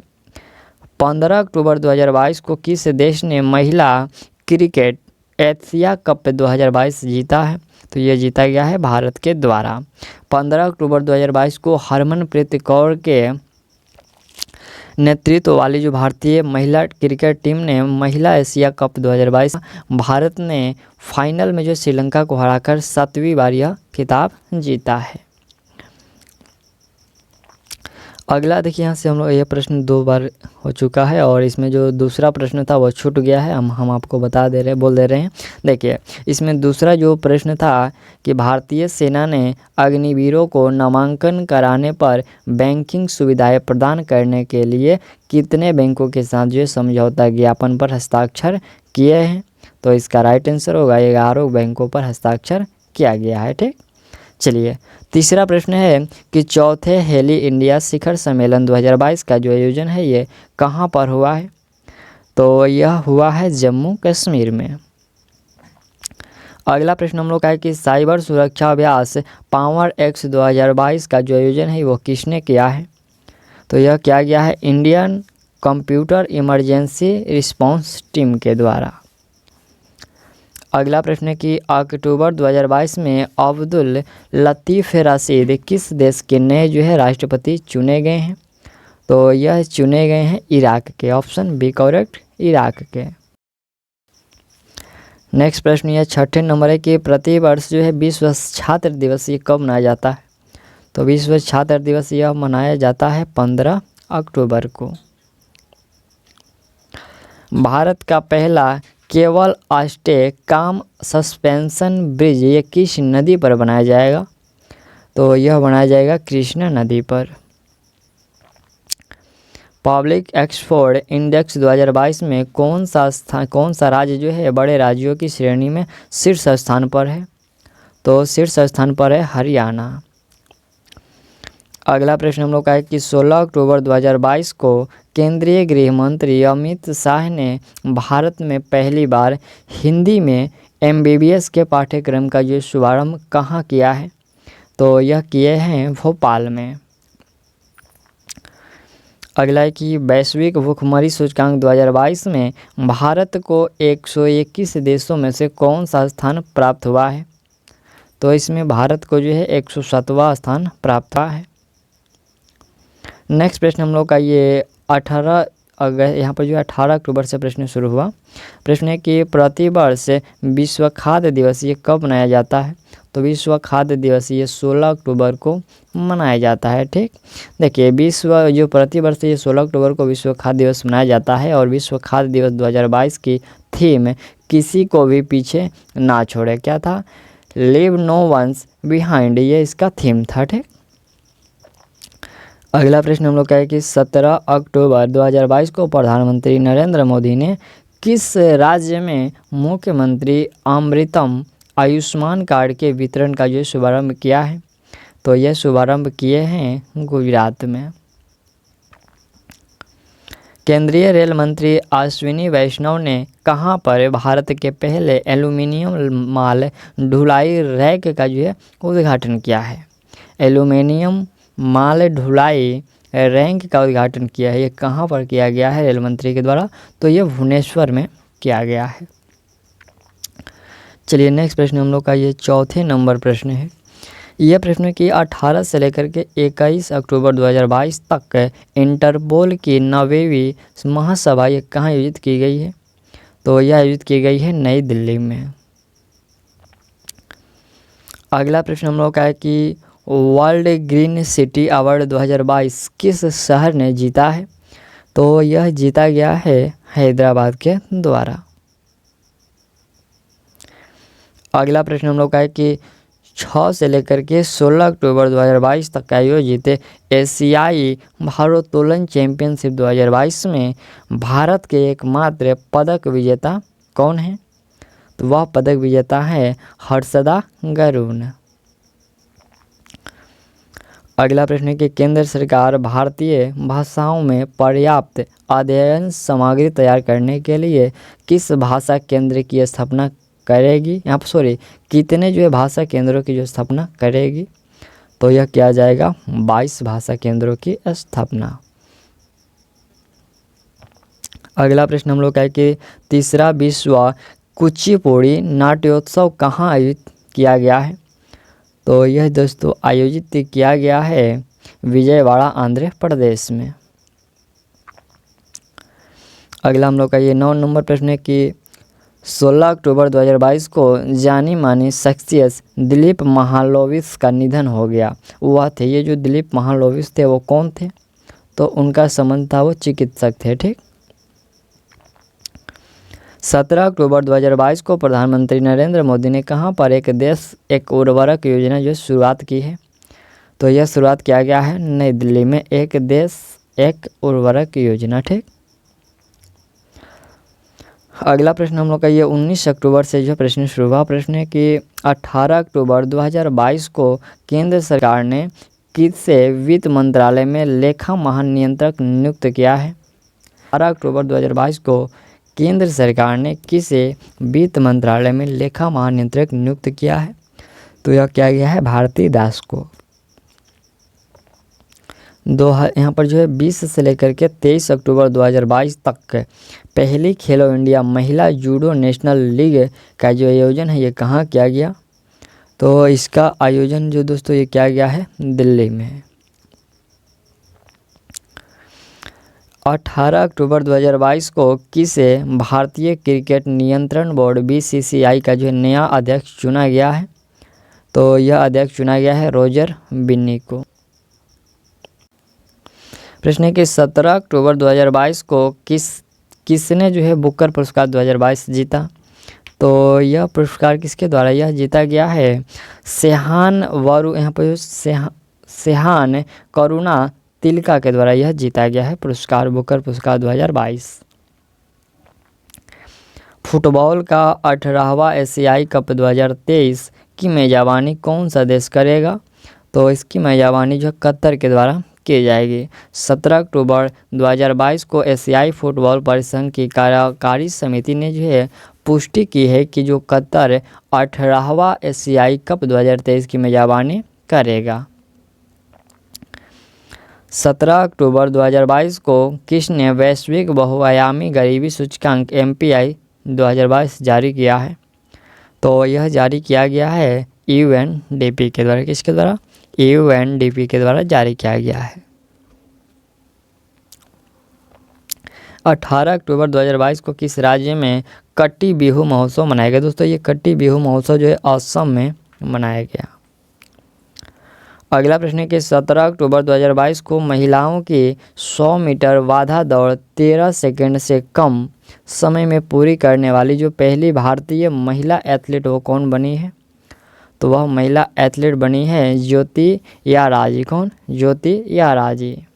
Speaker 1: 15 अक्टूबर 2022 को किस देश ने महिला क्रिकेट एशिया कप 2022 जीता है? तो ये जीता गया है भारत के द्वारा। 15 अक्टूबर 2022 को हरमनप्रीत कौर के नेतृत्व वाली जो भारतीय महिला क्रिकेट टीम ने महिला एशिया कप 2022 भारत ने फाइनल में जो श्रीलंका को हराकर 7वीं बार यह खिताब जीता है। अगला देखिए यहाँ से हम लोग ये प्रश्न 2 बार हो चुका है और इसमें जो दूसरा प्रश्न था वो छूट गया है, हम आपको बोल दे रहे हैं। देखिए इसमें दूसरा जो प्रश्न था कि भारतीय सेना ने अग्निवीरों को नामांकन कराने पर बैंकिंग सुविधाएं प्रदान करने के लिए कितने बैंकों के साथ जो समझौता ज्ञापन पर हस्ताक्षर किए हैं? तो इसका राइट आंसर होगा 11 बैंकों पर हस्ताक्षर किया गया है। ठीक, चलिए तीसरा प्रश्न है कि चौथे हेली इंडिया शिखर सम्मेलन 2022 का जो आयोजन है ये कहाँ पर हुआ है? तो यह हुआ है जम्मू कश्मीर में। अगला प्रश्न हम लोग का है कि साइबर सुरक्षा अभ्यास पावर एक्स 2022 का जो आयोजन है वो किसने किया है? तो यह किया गया है Indian computer emergency response team के द्वारा। अगला प्रश्न है कि अक्टूबर 2022 में अब्दुल लतीफ़ रशीद किस देश के नए जो है राष्ट्रपति चुने गए हैं? तो यह चुने गए हैं इराक के। ऑप्शन बी करेक्ट, इराक के। नेक्स्ट प्रश्न यह 6ठे नंबर है कि प्रतिवर्ष जो है विश्व छात्र दिवस ये कब मनाया जाता है? तो विश्व छात्र दिवस यह मनाया जाता है 15 अक्टूबर को। भारत का पहला केवल स्टे काम सस्पेंशन ब्रिज ये किस नदी पर बनाया जाएगा? तो यह बनाया जाएगा कृष्णा नदी पर। पब्लिक एक्सपोर्ट इंडेक्स 2022 में कौन सा राज्य जो है बड़े राज्यों की श्रेणी में शीर्ष स्थान पर है? तो शीर्ष स्थान पर है हरियाणा। अगला प्रश्न हम लोग का है कि 16 अक्टूबर 2022 को केंद्रीय गृह मंत्री अमित शाह ने भारत में पहली बार हिंदी में MBBS के पाठ्यक्रम का जो शुभारंभ कहाँ किया है? तो यह किए हैं भोपाल में। अगला है कि वैश्विक भुखमरी सूचकांक 2022 में भारत को 121 देशों में से कौन सा स्थान प्राप्त हुआ है? तो इसमें भारत को जो है 107वां स्थान प्राप्त हुआ है। नेक्स्ट प्रश्न हम लोग का ये 18 यहाँ पर जो है 18 अक्टूबर से प्रश्न शुरू हुआ। प्रश्न है कि प्रतिवर्ष विश्व खाद्य दिवस ये कब मनाया जाता है? तो विश्व खाद्य दिवस ये 16 अक्टूबर को मनाया जाता है। ठीक, देखिए विश्व जो प्रतिवर्ष ये 16 अक्टूबर को विश्व खाद्य दिवस मनाया जाता है और विश्व खाद्य दिवस 2022 की थीम किसी को भी पीछे ना छोड़े क्या था? लीव नो वंस बिहाइंड, ये इसका थीम था। ठीक, अगला प्रश्न हम लोग का है कि 17 अक्टूबर 2022 को प्रधानमंत्री नरेंद्र मोदी ने किस राज्य में मुख्यमंत्री अमृतम आयुष्मान कार्ड के वितरण का जो शुभारंभ किया है? तो यह शुभारंभ किए हैं गुजरात में। केंद्रीय रेल मंत्री अश्विनी वैष्णव ने कहां पर भारत के पहले एल्यूमीनियम माल ढुलाई रैक का जो है उद्घाटन किया है? एल्यूमीनियम माल ढुलाई रैक का उद्घाटन किया है, ये कहाँ पर किया गया है रेल मंत्री के द्वारा? तो ये भुवनेश्वर में किया गया है। चलिए नेक्स्ट प्रश्न हम लोग का ये चौथे नंबर प्रश्न है। यह प्रश्न कि 18 से लेकर के 21 अक्टूबर 2022 तक इंटरपोल की 9वीं महासभा ये कहाँ आयोजित की गई है? तो यह आयोजित की गई है नई दिल्ली में। अगला प्रश्न हम लोग का है कि वर्ल्ड ग्रीन सिटी अवार्ड 2022 किस शहर ने जीता है? तो यह जीता गया है हैदराबाद के द्वारा। अगला प्रश्न हम लोग का है कि 6 से लेकर के 16 अक्टूबर 2022 तक आयोजित एशियाई भारोत्तोलन चैंपियनशिप 2022 में भारत के एकमात्र पदक विजेता कौन है? तो वह पदक विजेता है हर्षदा गरुड़। अगला प्रश्न है कि केंद्र सरकार भारतीय भाषाओं में पर्याप्त अध्ययन सामग्री तैयार करने के लिए किस भाषा केंद्र की स्थापना करेगी? यहाँ पर कितने जो है भाषा केंद्रों की जो स्थापना करेगी? तो यह किया जाएगा 22 भाषा केंद्रों की स्थापना। अगला प्रश्न हम लोग का है कि तीसरा विश्व कुचिपुड़ी नाट्योत्सव कहाँ आयोजित किया गया है? तो यह दोस्तों आयोजित किया गया है विजयवाड़ा आंध्र प्रदेश में। अगला हम लोग का ये 9 नंबर प्रश्न है कि 16 अक्टूबर 2022 को जानी मानी शख्सियत दिलीप महालनोबिस का निधन हो गया। वह थे, ये जो दिलीप महालनोबिस थे वो कौन थे? तो उनका संबंध था, वो चिकित्सक थे। ठीक। 17 अक्टूबर 2022 को प्रधानमंत्री नरेंद्र मोदी ने कहां पर एक देश एक उर्वरक योजना जो शुरुआत की है? तो यह शुरुआत किया गया है नई दिल्ली में, एक देश एक उर्वरक योजना। ठीक। अगला प्रश्न हम लोग का ये 19 अक्टूबर से जो प्रश्न शुरू हुआ प्रश्न है कि 18 अक्टूबर 2022 को केंद्र सरकार ने किसे वित्त मंत्रालय में लेखा महानियंत्रक नियुक्त किया है? 18 अक्टूबर 2022 को केंद्र सरकार ने किसे वित्त मंत्रालय में लेखा महानियंत्रक नियुक्त किया है? तो यह किया गया है भारती दास को। यहाँ पर जो है 20 से लेकर के 23 अक्टूबर 2022 तक पहली खेलो इंडिया महिला जूडो नेशनल लीग का जो आयोजन है ये कहाँ किया गया? तो इसका आयोजन जो दोस्तों ये किया गया है दिल्ली में। 18 अक्टूबर 2022 को किसे भारतीय क्रिकेट नियंत्रण बोर्ड BCCI का जो नया अध्यक्ष चुना गया है? तो यह अध्यक्ष चुना गया है रोजर बिन्नी को। प्रश्न है कि 17 अक्टूबर 2022 को किसने जो है बुकर पुरस्कार 2022 जीता? तो यह पुरस्कार किसके द्वारा यह जीता गया है? सेहान वरु, यहाँ पर सेहान करुणा तिलका के द्वारा यह जीता गया है पुरस्कार, बुकर पुरस्कार 2022। फुटबॉल का 18वां एशियाई कप 2023 की मेजबानी कौन सा देश करेगा? तो इसकी मेजबानी जो कतर के द्वारा की जाएगी। 17 अक्टूबर 2022 को एशियाई फुटबॉल परिसंघ की कार्यकारी समिति ने जो है पुष्टि की है कि जो कतर 18वां एशियाई कप 2023 की मेजबानी करेगा। 17 अक्टूबर 2022 को किसने वैश्विक बहुआयामी गरीबी सूचकांक MPI 2022 जारी किया है? तो यह जारी किया गया है UNDP के द्वारा। किसके द्वारा? UNDP के द्वारा जारी किया गया है। 18 अक्टूबर 2022 को किस राज्य में कट्टी बिहू महोत्सव मनाया गया? दोस्तों ये कट्टी बिहू महोत्सव जो है असम में मनाया गया। अगला प्रश्न है कि 17 अक्टूबर 2022 को महिलाओं की 100 मीटर बाधा दौड़ 13 सेकंड से कम समय में पूरी करने वाली जो पहली भारतीय महिला एथलीट वो कौन बनी है? तो वह महिला एथलीट बनी है ज्योति याराजी। कौन? ज्योति याराजी।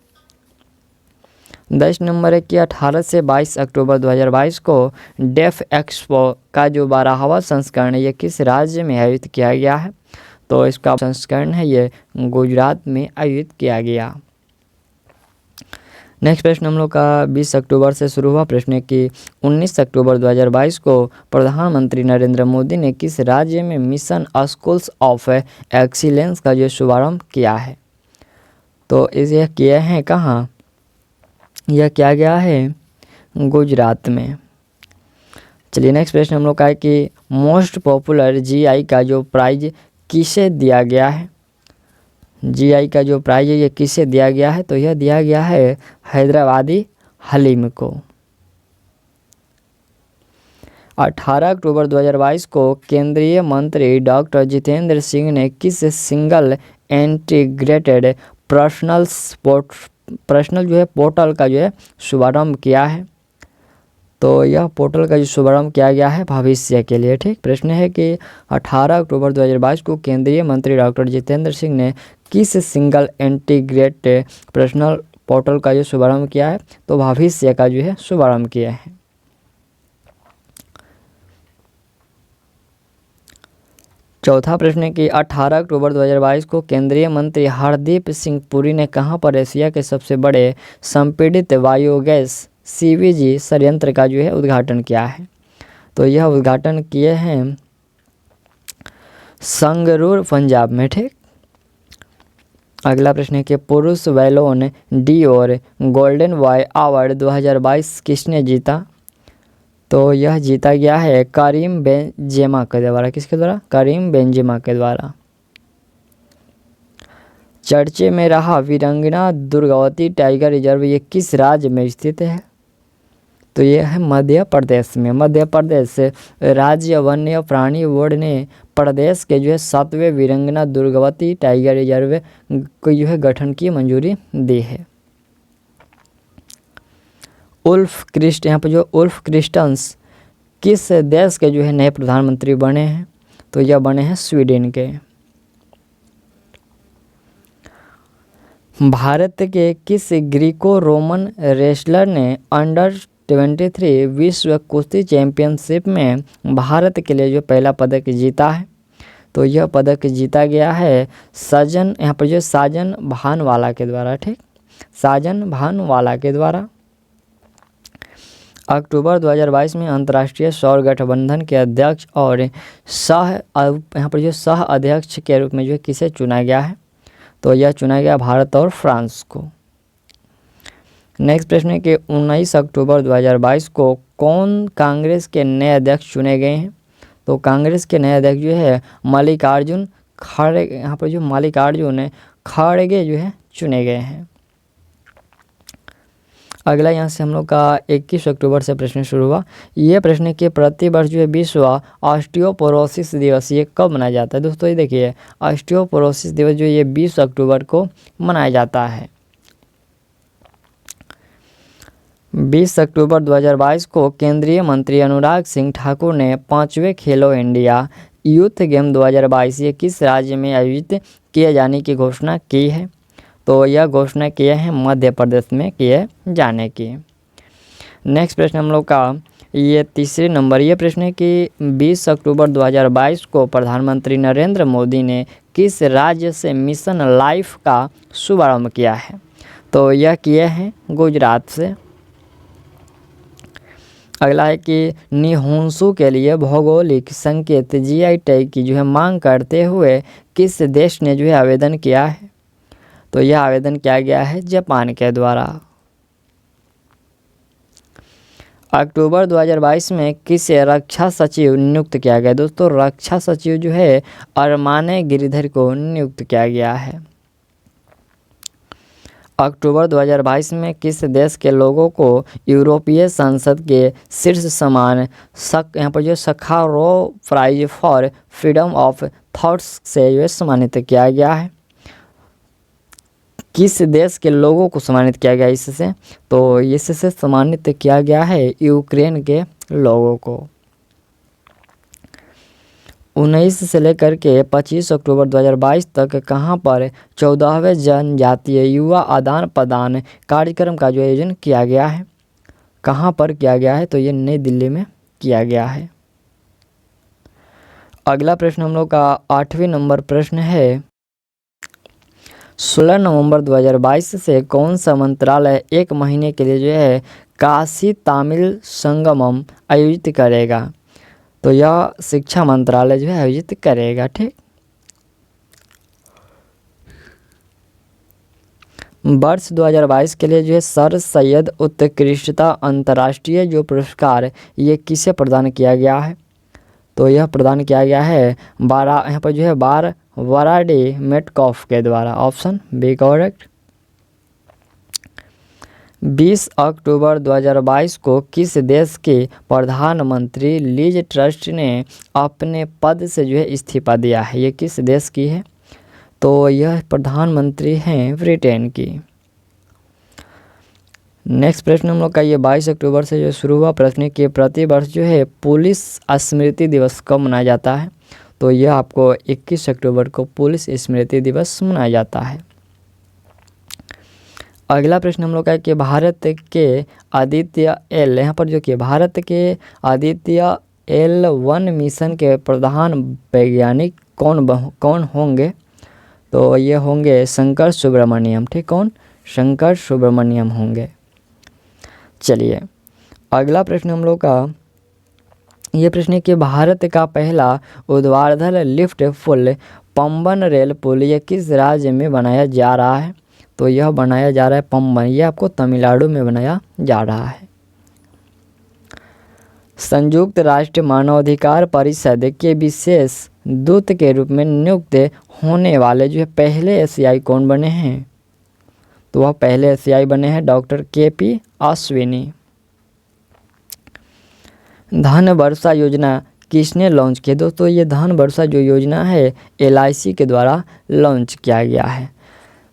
Speaker 1: 10 नंबर है कि 18 से 22 अक्टूबर 2022 को डेफ एक्सपो का जो 12वां संस्करण है ये किस राज्य में आयोजित किया गया है? तो इसका संस्करण है ये गुजरात में आयोजित किया गया। नेक्स्ट प्रश्न हम लोग का 20 अक्टूबर से शुरू हुआ प्रश्न है कि 19 अक्टूबर 2022 को प्रधानमंत्री नरेंद्र मोदी ने किस राज्य में मिशन स्कूल्स ऑफ एक्सीलेंस का जो शुभारंभ किया है? तो इसे किए हैं कहाँ? यह किया गया है गुजरात में। चलिए नेक्स्ट प्रश्न हम लोग का है कि मोस्ट पॉपुलर GI का जो प्राइज किसे दिया गया है? GI का जो प्राइज है ये किसे दिया गया है? तो यह दिया गया है हैदराबादी हलीम को। 18 अक्टूबर 2022 को केंद्रीय मंत्री डॉक्टर जितेंद्र सिंह ने किस सिंगल इंटीग्रेटेड पर्सनल जो है पोर्टल का जो है शुभारंभ किया है? तो यह पोर्टल का जो शुभारंभ किया गया है भविष्य के लिए। ठीक, प्रश्न है कि 18 अक्टूबर 2022 को केंद्रीय मंत्री डॉक्टर जितेंद्र सिंह ने किस सिंगल इंटीग्रेटेड पर्सनल पोर्टल का जो शुभारंभ किया है? तो भविष्य का जो है शुभारंभ किया है। चौथा प्रश्न है कि 18 अक्टूबर 2022 को केंद्रीय मंत्री हरदीप सिंह पुरी ने कहां पर एशिया के सबसे बड़े संपीड़ित बायोगैस सीवीजी संयंत्र का जो है उद्घाटन किया है? तो यह उद्घाटन किए हैं संगरूर, पंजाब में। ठीक, अगला प्रश्न है कि पुरुष बैलोन डी और गोल्डन बॉय अवार्ड 2022 किसने जीता? तो यह जीता गया है करीम बेंजेमा के द्वारा। किसके द्वारा? करीम बेंजेमा के द्वारा। चर्चे में रहा वीरांगना दुर्गावती टाइगर रिजर्व ये किस राज्य में स्थित है? तो यह है मध्य प्रदेश में। मध्य प्रदेश राज्य वन्य प्राणी बोर्ड ने प्रदेश के जो है 7वें वीरांगना दुर्गावती टाइगर रिजर्व को जो है गठन की मंजूरी दी है। यहाँ पर जो उल्फ क्रिस्टन्स किस देश के जो है नए प्रधानमंत्री बने हैं? तो यह बने हैं स्वीडन के। भारत के किस ग्रीको रोमन रेसलर ने अंडर 23 विश्व कुश्ती चैंपियनशिप में भारत के लिए जो पहला पदक जीता है? तो यह पदक जीता गया है यहाँ पर जो साजन भानवाला के द्वारा। ठीक, साजन भानवाला के द्वारा। अक्टूबर 2022 में अंतर्राष्ट्रीय सौर गठबंधन के अध्यक्ष और यहाँ पर जो सह अध्यक्ष के रूप में जो किसे चुना गया है? तो यह चुना गया भारत और फ्रांस को। नेक्स्ट प्रश्न है कि 19 अक्टूबर 2022 को कौन कांग्रेस के नए अध्यक्ष चुने गए हैं? तो कांग्रेस के नए अध्यक्ष जो है मल्लिकार्जुन खड़गे, यहाँ पर जो मल्लिकार्जुन खड़गे जो है चुने गए हैं। अगला यहाँ से हम लोग का 21 अक्टूबर से प्रश्न शुरू हुआ। ये प्रश्न कि प्रतिवर्ष जो है विश्व ऑस्टियोपोरोसिस दिवस ये कब मनाया जाता है? दोस्तों ये देखिए, ऑस्टियोपोरोसिस दिवस जो ये 20 अक्टूबर को मनाया जाता है। 20 अक्टूबर 2022 को केंद्रीय मंत्री अनुराग सिंह ठाकुर ने 5वें खेलो इंडिया यूथ गेम 2022 ये किस राज्य में आयोजित किए जाने की घोषणा की है? तो यह घोषणा किए हैं मध्य प्रदेश में किए जाने की। नेक्स्ट प्रश्न हम लोग का ये तीसरे नंबर ये प्रश्न है कि 20 अक्टूबर 2022 को प्रधानमंत्री नरेंद्र मोदी ने किस राज्य से मिशन लाइफ का शुभारंभ किया है? तो यह किए हैं गुजरात से। अगला है कि निहुंसू के लिए भौगोलिक संकेत जीआई टैग की जो है मांग करते हुए किस देश ने जो है आवेदन किया है? तो यह आवेदन किया गया है जापान के द्वारा। अक्टूबर 2022 में किस रक्षा सचिव नियुक्त किया गया? दोस्तों रक्षा सचिव जो है अरमाने गिरिधर को नियुक्त किया गया है। अक्टूबर 2022 में किस देश के लोगों को यूरोपीय संसद के शीर्ष सम्मान यहाँ पर जो Sakharov prize for freedom of thoughts से जो सम्मानित किया गया है? किस देश के लोगों को सम्मानित किया गया इससे? तो इससे सम्मानित किया गया है यूक्रेन के लोगों को। 19 से लेकर के 25 अक्टूबर 2022 तक कहां पर 14वें जनजातीय युवा आदान प्रदान कार्यक्रम का जो आयोजन किया गया है? कहां पर किया गया है? तो ये नई दिल्ली में किया गया है। अगला प्रश्न हम लोग का 8वें नंबर प्रश्न है 16 नवंबर 2022 से कौन सा मंत्रालय 1 महीने के लिए जो है काशी तमिल संगमम आयोजित करेगा? तो यह शिक्षा मंत्रालय जो है आयोजित करेगा। ठीक, वर्ष 2022 के लिए जो है सर सैयद उत्कृष्टता अंतर्राष्ट्रीय जो पुरस्कार ये किसे प्रदान किया गया है? तो यह प्रदान किया गया है यहाँ पर जो है वराडी मेटकॉफ के द्वारा। Option B correct. 20 अक्टूबर 2022 को किस देश के प्रधानमंत्री लीज ट्रस्ट ने अपने पद से जो है इस्तीफा दिया है? ये किस देश की है? तो यह प्रधानमंत्री हैं ब्रिटेन की। नेक्स्ट प्रश्न हम लोग का ये 22 अक्टूबर से जो शुरू हुआ प्रश्न है कि प्रतिवर्ष जो है पुलिस स्मृति दिवस कब मनाया जाता है। तो यह आपको 21 अक्टूबर को पुलिस स्मृति दिवस मनाया जाता है। अगला प्रश्न हम लोग का है कि भारत के आदित्य एल, यहाँ पर जो कि भारत के आदित्य L1 मिशन के प्रधान वैज्ञानिक कौन होंगे। तो ये होंगे शंकर सुब्रमण्यम। ठीक, कौन? शंकर सुब्रमण्यम होंगे। चलिए अगला प्रश्न हम लोग का ये प्रश्न है कि भारत का पहला ऊर्ध्वाधर लिफ्ट फुल पंबन रेल पुल ये किस राज्य में बनाया जा रहा है। तो यह बनाया जा रहा है पंबन, ये आपको तमिलनाडु में बनाया जा रहा है। संयुक्त राष्ट्र मानवाधिकार परिषद के विशेष दूत के रूप में नियुक्त होने वाले जो है पहले एशियाई कौन बने हैं। तो वह पहले एशियाई बने हैं डॉक्टर KP अश्विनी। धन वर्षा योजना किसने लॉन्च की। दोस्तों ये धन वर्षा जो योजना है LIC के द्वारा लॉन्च किया गया है।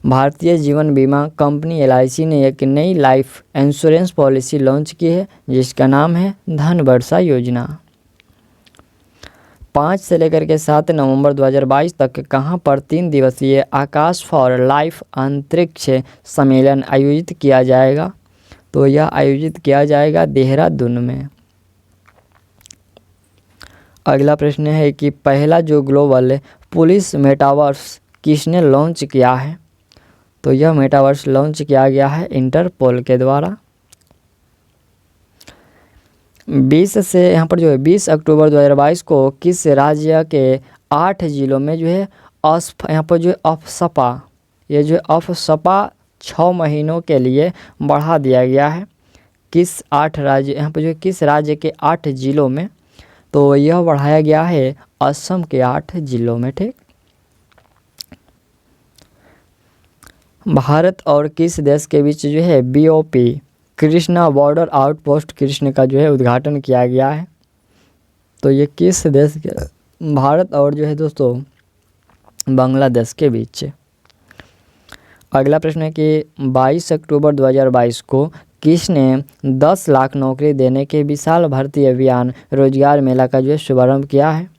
Speaker 1: भारतीय जीवन बीमा कंपनी LIC ने एक नई लाइफ इंश्योरेंस पॉलिसी लॉन्च की है जिसका नाम है धन वर्षा योजना। 5 से लेकर के 7 नवंबर 2022 तक कहां पर 3 दिवसीय आकाश फॉर लाइफ अंतरिक्ष सम्मेलन आयोजित किया जाएगा। तो यह आयोजित किया जाएगा देहरादून में। अगला प्रश्न है कि पहला जो ग्लोबल पुलिस मेटावर्स किसने लॉन्च किया है। तो यह मेटावर्स लॉन्च किया गया है इंटरपोल के द्वारा। 20 से यहाँ पर जो है 20 अक्टूबर 2022 को किस राज्य के 8 जिलों में जो है यहाँ पर जो है अफसपा, ये जो अफसपा 6 महीनों के लिए बढ़ा दिया गया है। किस 8 राज्य, यहाँ पर जो किस राज्य के 8 जिलों में। तो यह बढ़ाया गया है असम के 8 जिलों में। ठीक, भारत और किस देश के बीच जो है BOP Krishna border outpost Krishna का जो है उद्घाटन किया गया है। तो ये किस देश के, भारत और जो है दोस्तों बांग्लादेश के बीच। अगला प्रश्न है कि 22 अक्टूबर 2022 को किसने 10 लाख नौकरी देने के विशाल भर्ती अभियान रोजगार मेला का जो है शुभारंभ किया है।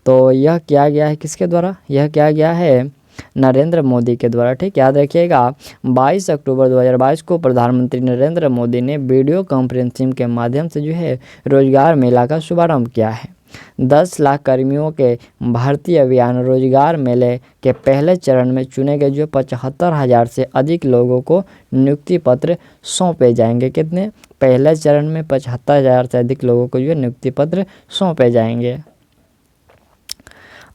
Speaker 1: तो यह किया गया है किसके द्वारा, यह किया गया है नरेंद्र मोदी के द्वारा। ठीक, याद रखिएगा 22 अक्टूबर 2022 को प्रधानमंत्री नरेंद्र मोदी ने वीडियो कॉन्फ्रेंसिंग के माध्यम से जो है रोजगार मेला का शुभारंभ किया है। 10 लाख कर्मियों के भारतीय अभियान रोजगार मेले के पहले चरण में चुने गए जो 75,000 से अधिक लोगों को नियुक्ति पत्र सौंपे जाएंगे। कितने? पहले चरण में 75,000 से अधिक लोगों को जो है नियुक्ति पत्र सौंपे जाएंगे।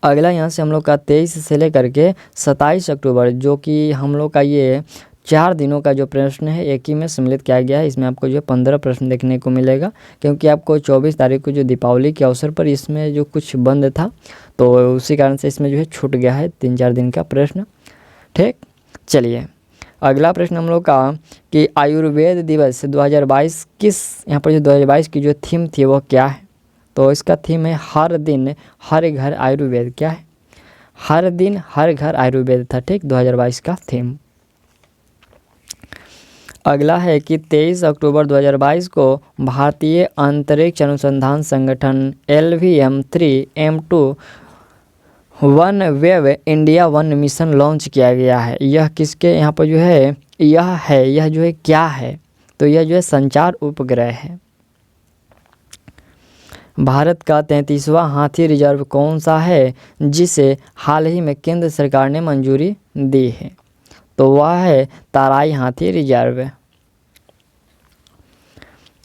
Speaker 1: अगला यहाँ से हम लोग का 23 से लेकर के 27 अक्टूबर जो कि हम लोग का ये 4 दिनों का जो प्रश्न है एक ही में सम्मिलित किया गया है। इसमें आपको जो 15 प्रश्न देखने को मिलेगा क्योंकि आपको 24 तारीख को जो दीपावली के अवसर पर इसमें जो कुछ बंद था तो उसी कारण से इसमें जो है छूट गया है 3-4 दिन का प्रश्न। ठीक, चलिए अगला प्रश्न हम लोग का कि आयुर्वेद दिवस 2022 किस, यहाँ पर जो 2022 की जो थीम थी वो क्या है। तो इसका थीम है हर दिन हर घर आयुर्वेद। क्या है? हर दिन हर घर आयुर्वेद था। ठीक, 2022 का थीम। अगला है कि 23 अक्टूबर 2022 को भारतीय अंतरिक्ष अनुसंधान संगठन LVM-3M2 one wave India 1 mission launch किया गया है। यह किसके यहाँ पर जो है यह जो है क्या है। तो यह जो है संचार उपग्रह है। भारत का 33वां हाथी रिजर्व कौन सा है जिसे हाल ही में केंद्र सरकार ने मंजूरी दी है। तो वह है ताराई हाथी रिजर्व।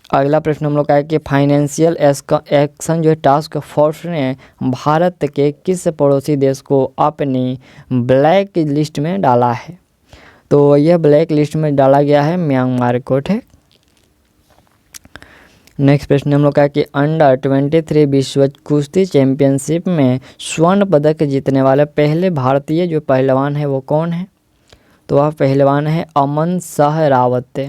Speaker 1: अगला प्रश्न हम लोग का है कि फाइनेंशियल एक्शन जो है टास्क फोर्स ने भारत के किस पड़ोसी देश को अपनी ब्लैक लिस्ट में डाला है। तो यह ब्लैक लिस्ट में डाला गया है म्यांमार को। ठीक, नेक्स्ट प्रश्न हम लोग का है कि अंडर 23 विश्व कुश्ती चैंपियनशिप में स्वर्ण पदक जीतने वाले पहले भारतीय जो पहलवान है वो कौन है। तो वह पहलवान है अमन शाह रावत।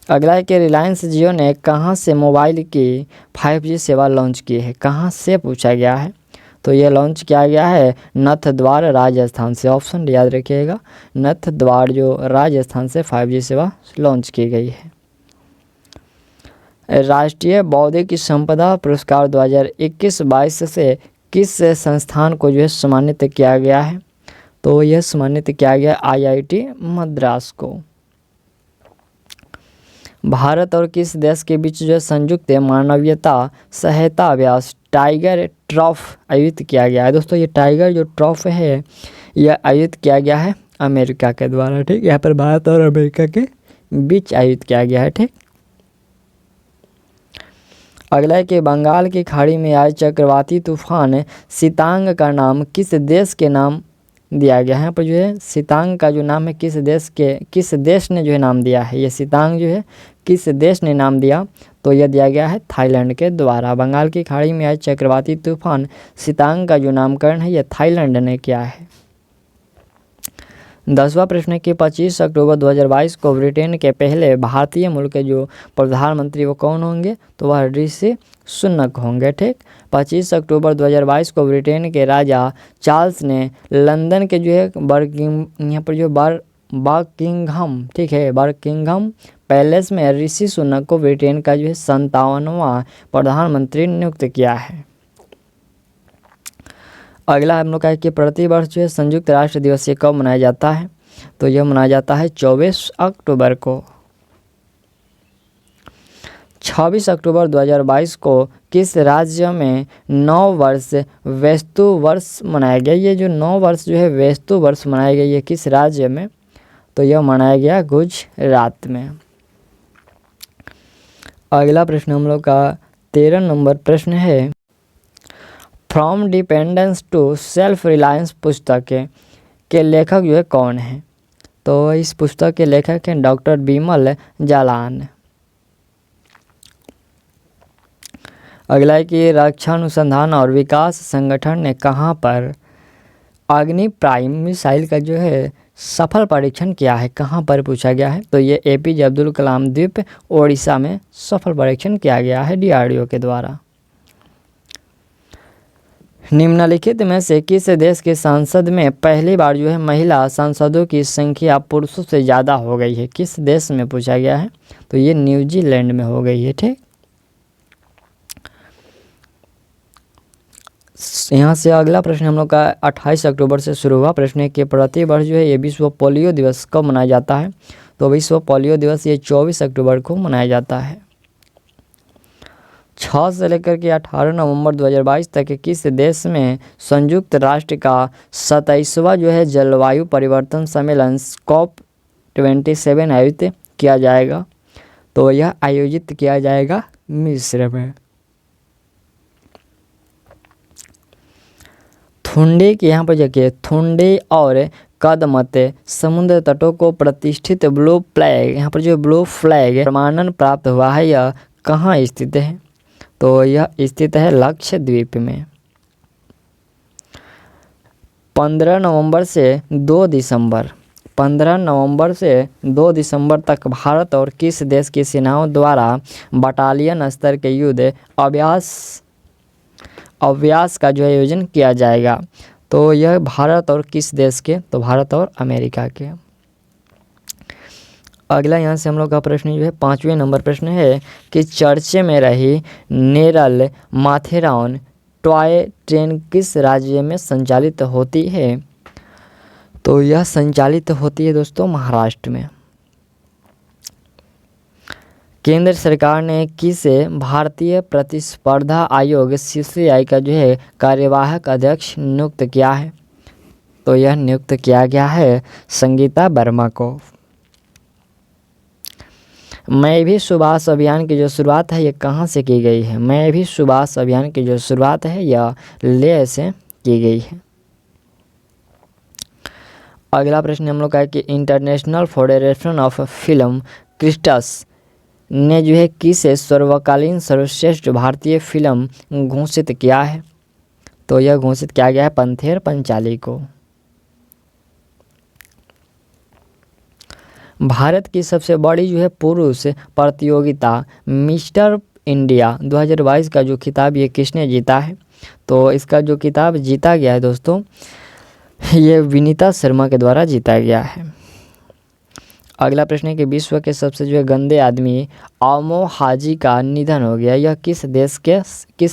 Speaker 1: अगला है कि रिलायंस जियो ने कहां से मोबाइल की 5G सेवा लॉन्च की है। कहां से पूछा गया है। तो ये लॉन्च किया गया है नाथद्वार राजस्थान से। ऑप्शन याद रखिएगा, नाथद्वार जो राजस्थान से 5G सेवा लॉन्च की गई है। राष्ट्रीय बौद्धिक संपदा पुरस्कार 2021-22 से किस संस्थान को जो है सम्मानित किया गया है? तो यह सम्मानित किया गया IIT मद्रास को। भारत और किस देश के बीच जो है संयुक्त मानवीयता सहायता अभ्यास टाइगर ट्रॉफ आयोजित किया गया है? दोस्तों ये टाइगर जो ट्रॉफ है यह आयोजित किया गया है अमेरिका के द्वारा। ठीक, यहाँ पर भारत और अमेरिका के बीच आयोजित किया गया है। ठीक, अगला है कि बंगाल की खाड़ी में आए चक्रवाती तूफान सितांग का नाम किस देश के नाम दिया गया है? यहाँ पर जो है सितांग का जो नाम है किस देश ने जो है नाम दिया है? ये सितांग जो है किस देश ने नाम दिया? तो यह दिया गया है थाईलैंड के द्वारा। बंगाल की खाड़ी में आए चक्रवाती तूफान सितांग का जो नामकरण है यह थाईलैंड ने किया है। 10वां प्रश्न है कि 25 अक्टूबर 2022 को ब्रिटेन के पहले भारतीय मूल के जो प्रधानमंत्री वो कौन होंगे? तो वह ऋषि सुनक होंगे। ठीक, 25 अक्टूबर 2022 को ब्रिटेन के राजा चार्ल्स ने लंदन के जो है यहाँ पर जो बकिंघम, ठीक है, बकिंघम पैलेस में ऋषि सुनक को ब्रिटेन का जो है 57वां प्रधानमंत्री नियुक्त किया है। अगला हम लोग का है कि प्रतिवर्ष जो है संयुक्त राष्ट्र दिवस ये कब मनाया जाता है? तो यह मनाया जाता है 24 अक्टूबर को। 26 अक्टूबर 2022 को किस राज्य में 9 वर्ष वेस्तु वर्ष मनाया गया? ये जो 9 वर्ष जो है वेस्तु वर्ष मनाया गया ये किस राज्य में? तो यह मनाया गया गुजरात में। अगला प्रश्न हम लोग का 13 नंबर प्रश्न है, from dependence to self reliance पुस्तक के लेखक जो है कौन है? तो इस पुस्तक के लेखक हैं डॉक्टर बिमल जालान। अगला है कि रक्षा अनुसंधान और विकास संगठन ने कहाँ पर अग्नि प्राइम मिसाइल का जो है सफल परीक्षण किया है? कहाँ पर पूछा गया है? तो ये APJ अब्दुल कलाम द्वीप ओडिशा में सफल परीक्षण किया गया है DRDO के द्वारा। निम्नलिखित में से किस देश के संसद में पहली बार जो है महिला सांसदों की संख्या पुरुषों से ज़्यादा हो गई है? किस देश में पूछा गया है? तो ये न्यूजीलैंड में हो गई है। ठीक, यहाँ से अगला प्रश्न हम लोग का 28 अक्टूबर से शुरू हुआ प्रश्न है कि प्रतिवर्ष जो है ये विश्व पोलियो दिवस कब मनाया जाता है? तो विश्व पोलियो दिवस ये 24 अक्टूबर को मनाया जाता है। 6 से लेकर के 18 नवंबर 2022 तक किस देश में संयुक्त राष्ट्र का 27वां जो है जलवायु परिवर्तन सम्मेलन COP27 आयोजित किया जाएगा? तो यह आयोजित किया जाएगा मिस्र में। थुंडी के यहाँ पर देखिए थुंडी और कदमत समुद्र तटों को प्रतिष्ठित ब्लू फ्लैग, यहाँ पर जो ब्लू फ्लैग प्रमाणन प्राप्त हुआ है यह कहाँ स्थित है? तो यह स्थित है लक्षद्वीप में। 15 नवंबर से 2 दिसंबर तक भारत और किस देश की सेनाओं द्वारा बटालियन स्तर के युद्ध अभ्यास का जो आयोजन किया जाएगा? तो यह भारत और किस देश के? तो भारत और अमेरिका के। अगला यहाँ से हम लोग का प्रश्न जो है 5वें नंबर प्रश्न है कि चर्चे में रही नेरल माथेरान टॉय ट्रेन किस राज्य में संचालित होती है? तो यह संचालित होती है दोस्तों महाराष्ट्र में। केंद्र सरकार ने किस भारतीय प्रतिस्पर्धा आयोग CCI का जो है कार्यवाहक अध्यक्ष नियुक्त किया है? तो यह नियुक्त किया गया है संगीता वर्मा को। मैं भी सुभाष अभियान की जो शुरुआत है ये कहाँ से की गई है? मैं भी सुभाष अभियान की जो शुरुआत है यह लेह से की गई है। अगला प्रश्न हम लोग का है कि international federation of film critics ने जो है किस सर्वकालीन सर्वश्रेष्ठ भारतीय फिल्म घोषित किया है? तो यह घोषित किया गया है पंथेर पंचाली को। भारत की सबसे बड़ी जो है पुरुष प्रतियोगिता मिस्टर इंडिया 2022 का जो खिताब ये किसने जीता है? तो इसका जो किताब जीता गया है दोस्तों, ये विनीता शर्मा के द्वारा जीता गया है। अगला प्रश्न है कि विश्व के सबसे जो है गंदे आदमी आमो हाजी का निधन हो गया, यह किस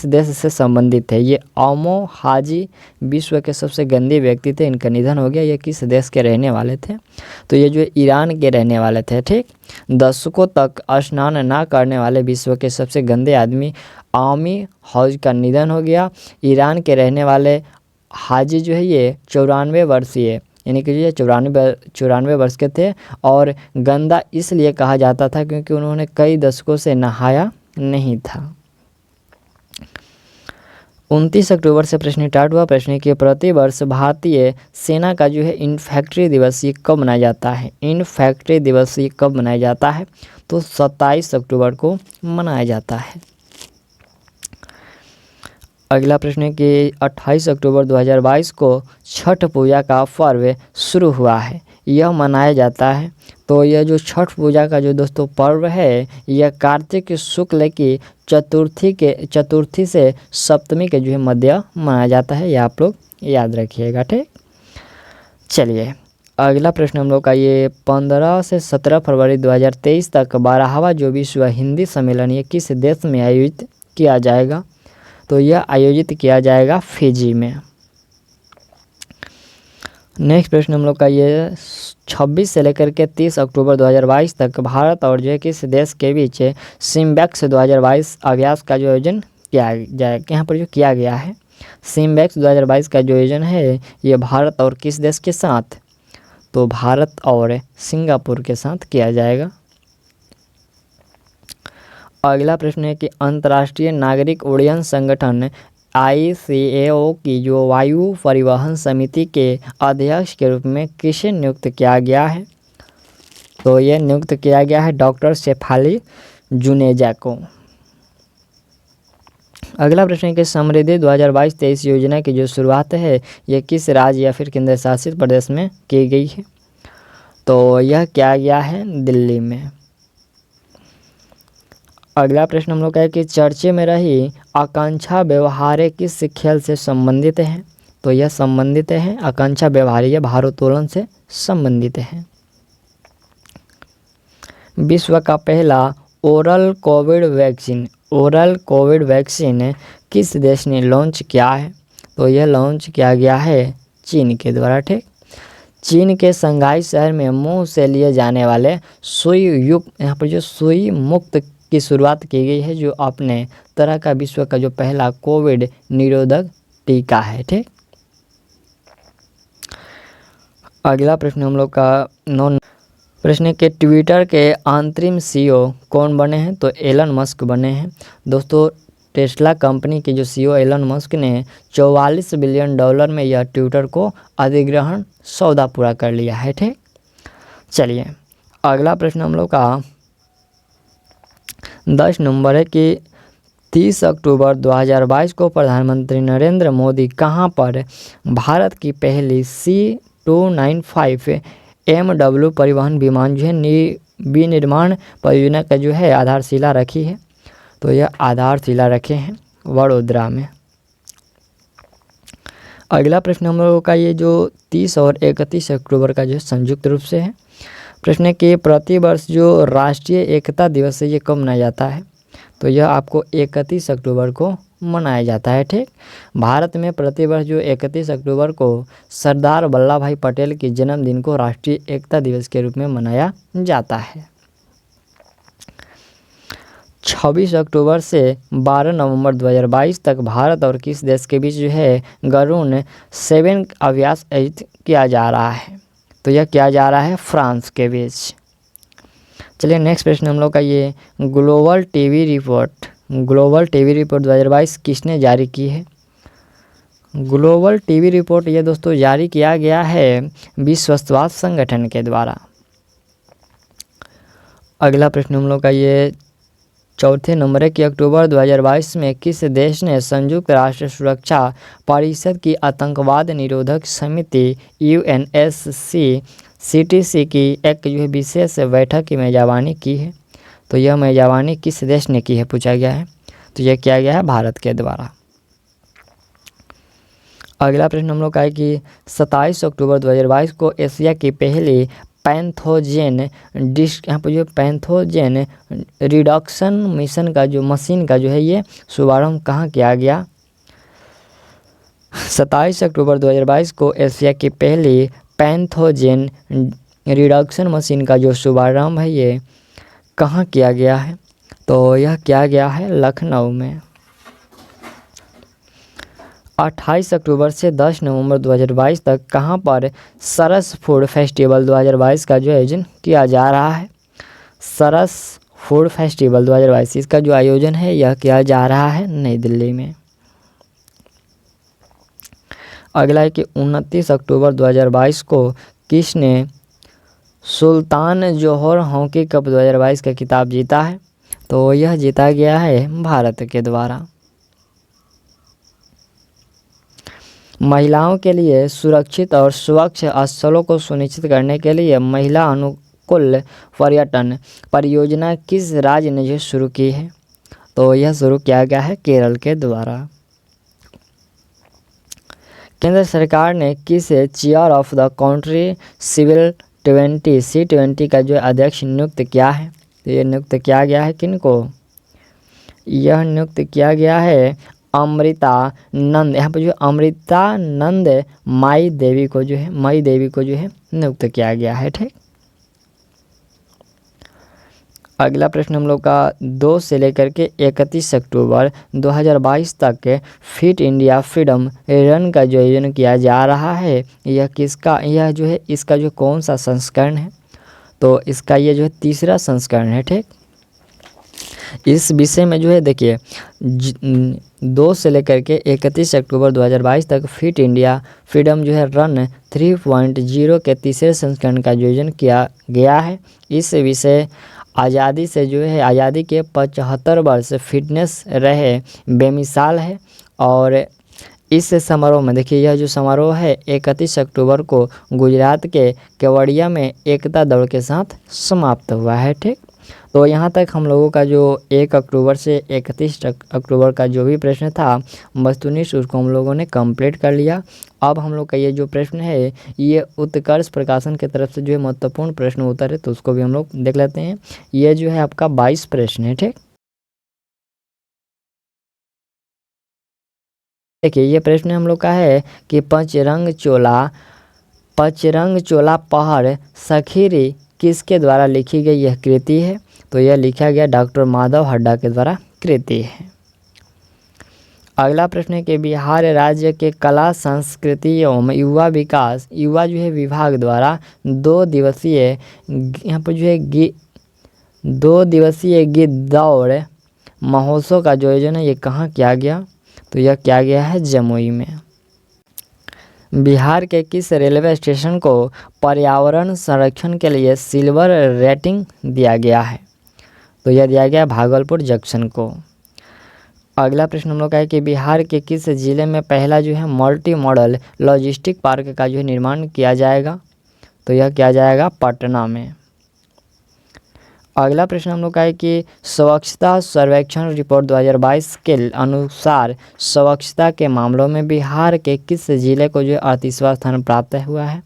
Speaker 1: देश से संबंधित है। ये आमो हाजी विश्व के सबसे गंदे व्यक्ति थे, इनका निधन हो गया। ये किस देश के रहने वाले थे, तो ये जो ईरान के रहने वाले थे। ठीक, दशकों तक स्नान ना करने वाले विश्व के सबसे गंदे आदमी आमी हौज का निधन हो गया। ईरान के रहने वाले हाजी जो है ये 94 वर्षीय, यानी कि ये 94 वर्ष के थे, और गंदा इसलिए कहा जाता था क्योंकि उन्होंने कई दशकों से नहाया नहीं था। 29 अक्टूबर से प्रश्न स्टार्ट हुआ। प्रश्न कि प्रतिवर्ष भारतीय सेना का जो है इन्फैक्ट्री दिवस ये कब मनाया जाता है। इन्फैक्ट्री दिवस ये कब मनाया जाता है, तो 27 अक्टूबर को मनाया जाता है। अगला प्रश्न है कि 28 अक्टूबर 2022 को छठ पूजा का पर्व शुरू हुआ है, यह मनाया जाता है। तो यह जो छठ पूजा का जो दोस्तों पर्व है, यह कार्तिक शुक्ल की चतुर्थी से सप्तमी के जो है मध्य मनाया जाता है, यह आप लोग याद रखिएगा। ठीक, चलिए अगला प्रश्न हम लोग का ये 15 से 17 फरवरी 2023 तक 12वां जो विश्व हिंदी सम्मेलन ये किस देश में आयोजित किया जाएगा, तो यह आयोजित किया जाएगा फिजी में। नेक्स्ट प्रश्न हम लोग का ये 26 से लेकर के 30 अक्टूबर 2022 तक भारत और जो है किस देश के बीच सिम्बैक्स 2022 अभ्यास का जो आयोजन किया जाएगा, यहाँ पर जो किया गया है सिम्बैक्स 2022 का जो आयोजन है ये भारत और किस देश के साथ, तो भारत और सिंगापुर के साथ किया जाएगा। अगला प्रश्न है कि अंतर्राष्ट्रीय नागरिक उड्डयन संगठन ICAO की जो वायु परिवहन समिति के अध्यक्ष के रूप में किसे नियुक्त किया गया है, तो यह नियुक्त किया गया है डॉक्टर शेफाली जुनेजा को। अगला प्रश्न है कि समृद्धि 2022-23 योजना की जो शुरुआत है यह किस राज्य या फिर केंद्र शासित प्रदेश में की गई है, तो यह किया गया है दिल्ली में। अगला प्रश्न हम लोग का है कि चर्चे में रही आकांक्षा व्यवहार्य किस खेल से संबंधित है, तो यह संबंधित है आकांक्षा व्यवहार्य भारोत्तोलन से संबंधित है। विश्व का पहला ओरल कोविड वैक्सीन किस देश ने लॉन्च किया है, तो यह लॉन्च किया गया है चीन के द्वारा। ठीक, चीन के शंघाई शहर में मुंह से लिए जाने वाले सुई युक्त, यहाँ पर जो सुई मुक्त की शुरुआत की गई है, जो अपने तरह का विश्व का जो पहला कोविड निरोधक टीका है। ठीक, अगला प्रश्न हम लोग का प्रश्न के ट्विटर के अंतरिम CEO कौन बने हैं, तो एलन मस्क बने हैं। दोस्तों टेस्ला कंपनी के जो CEO एलन मस्क ने $44 बिलियन में यह ट्विटर को अधिग्रहण सौदा पूरा कर लिया है। ठीक, चलिए अगला प्रश्न हम लोग का 10 नंबर है कि 30 अक्टूबर 2022 को प्रधानमंत्री नरेंद्र मोदी कहां पर भारत की पहली C295 MW परिवहन विमान जो है विनिर्माण परियोजना का जो है आधारशिला रखी है, तो यह आधारशिला रखे हैं वडोदरा में। अगला प्रश्न हम लोगों का ये जो 30 और 31 अक्टूबर का जो संयुक्त रूप से है। प्रश्न है कि प्रतिवर्ष जो राष्ट्रीय एकता दिवस है ये कब मनाया जाता है, तो यह आपको 31 अक्टूबर को मनाया जाता है। ठीक, भारत में प्रतिवर्ष जो 31 अक्टूबर को सरदार वल्लभ भाई पटेल के जन्मदिन को राष्ट्रीय एकता दिवस के रूप में मनाया जाता है। 26 अक्टूबर से 12 नवंबर 2022 तक भारत और किस देश के बीच जो है गरुण 7 अभ्यास आयोजित किया जा रहा है, तो यह किया जा रहा है फ्रांस के बीच। चलिए नेक्स्ट प्रश्न हम लोग का ये ग्लोबल टीवी रिपोर्ट 2022 किसने जारी की है। ग्लोबल टीवी रिपोर्ट ये दोस्तों जारी किया गया है विश्व स्वास्थ्य संगठन के द्वारा। अगला प्रश्न हम लोग का ये चौथे नंबर है कि अक्टूबर 2022 में किस देश ने संयुक्त राष्ट्र सुरक्षा परिषद की आतंकवाद निरोधक समिति UNSCTC की एक जो है विशेष बैठक की मेजबानी की है, तो यह मेजबानी किस देश ने की है पूछा गया है, तो यह किया गया है भारत के द्वारा। अगला प्रश्न हम लोग का है कि 27 अक्टूबर 2022 को एशिया की पहली पैथोजेन यहाँ पर जो पैथोजेन रिडक्शन मिशन का जो मशीन का जो है ये शुभारंभ कहाँ किया गया। 27 अक्टूबर 2022 को एशिया की पहली पैथोजेन रिडक्शन मशीन का जो शुभारंभ है ये कहाँ किया गया है, तो यह किया गया है लखनऊ में। 28 अक्टूबर से 10 नवंबर 2022 तक कहाँ पर सरस फूड फेस्टिवल 2022 का जो आयोजन किया जा रहा है। सरस फूड फेस्टिवल 2022 इसका जो आयोजन है यह किया जा रहा है नई दिल्ली में। अगला है कि 29 अक्टूबर 2022 को किसने सुल्तान जोहर हॉकी कप 2022 का खिताब जीता है, तो यह जीता गया है भारत के द्वारा। महिलाओं के लिए सुरक्षित और स्वच्छ स्थलों को सुनिश्चित करने के लिए महिला अनुकूल पर्यटन परियोजना किस राज्य ने जो शुरू की है, तो यह शुरू किया गया है केरल के द्वारा। केंद्र सरकार ने किस chair of the country civil C20 का जो अध्यक्ष नियुक्त किया है, तो ये नियुक्त किया गया है किनको, यह नियुक्त किया गया है अमृता नंद। यहाँ पर जो अमृता नंद माई देवी को जो है नियुक्त किया गया है। ठीक, अगला प्रश्न हम लोग का 2 से लेकर के 31 अक्टूबर 2022 तक फिट इंडिया फ्रीडम रन का जो आयोजन किया जा रहा है यह किसका, यह जो है इसका जो कौन सा संस्करण है, तो इसका ये जो है तीसरा संस्करण है। ठीक, इस विषय में जो है देखिए 2 से लेकर के 31 अक्टूबर 2022 तक फिट इंडिया फ्रीडम जो है रन 3.0 के तीसरे संस्करण का आयोजन किया गया है। इस विषय आज़ादी से जो है आज़ादी के 75 वर्ष फिटनेस रहे बेमिसाल है। और इस समारोह में देखिए यह जो समारोह है 31 अक्टूबर को गुजरात के केवड़िया में एकता दौड़ के साथ समाप्त हुआ है। ठीक, तो यहाँ तक हम लोगों का जो 1 अक्टूबर से 31 अक्टूबर का जो भी प्रश्न था वस्तुनिष्ठ उसको हम लोगों ने कंप्लीट कर लिया। अब हम लोग का ये जो प्रश्न है ये उत्कर्ष प्रकाशन की तरफ से जो है महत्वपूर्ण प्रश्न उत्तर है, तो उसको भी हम लोग देख लेते हैं। ये जो है आपका 22 प्रश्न है। ठीक, देखिए ये प्रश्न हम लोग का है कि पंचरंग चोला पहाड़ सखीरी किसके द्वारा लिखी गई यह कृति है, तो यह लिखा गया डॉक्टर माधव हड्डा के द्वारा कृति है। अगला प्रश्न है कि बिहार राज्य के कला संस्कृति एवं युवा जो है विभाग द्वारा 2 दिवसीय यहाँ पर जो है 2 दिवसीय गिद्धौड़ महोत्सव का जो आयोजन है ये कहाँ किया गया, तो यह किया गया है जमुई में। बिहार के किस रेलवे स्टेशन को पर्यावरण संरक्षण के लिए सिल्वर रेटिंग दिया गया है, तो यह दिया गया भागलपुर जंक्शन को। अगला प्रश्न हम लोग का है कि बिहार के किस जिले में पहला जो है मल्टी मॉडल लॉजिस्टिक पार्क का जो है निर्माण किया जाएगा, तो यह किया जाएगा पटना में। अगला प्रश्न हम लोग का है कि स्वच्छता सर्वेक्षण रिपोर्ट 2022 के अनुसार स्वच्छता के मामलों में बिहार के किस जिले को जो 38वां स्थान प्राप्त हुआ है,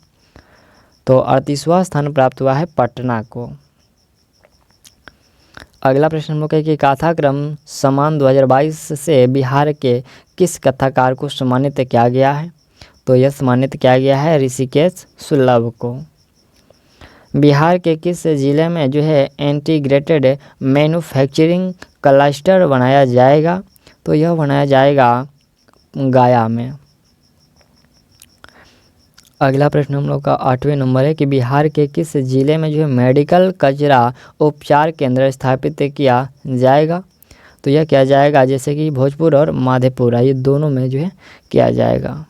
Speaker 1: तो 38वां स्थान प्राप्त हुआ है पटना को। अगला प्रश्न हम लोग का है कि कथाक्रम सम्मान 2022 से बिहार के किस कथाकार को सम्मानित किया गया है, तो यह सम्मानित किया गया है ऋषिकेश सुलभ को। बिहार के किस जिले में जो है इंटीग्रेटेड मैन्युफैक्चरिंग क्लस्टर बनाया जाएगा, तो यह बनाया जाएगा गया में। अगला प्रश्न हम लोग का 8वें नंबर है कि बिहार के किस जिले में जो है मेडिकल कचरा उपचार केंद्र स्थापित किया जाएगा, तो यह किया जाएगा जैसे कि भोजपुर और माधेपुरा ये दोनों में जो है किया जाएगा।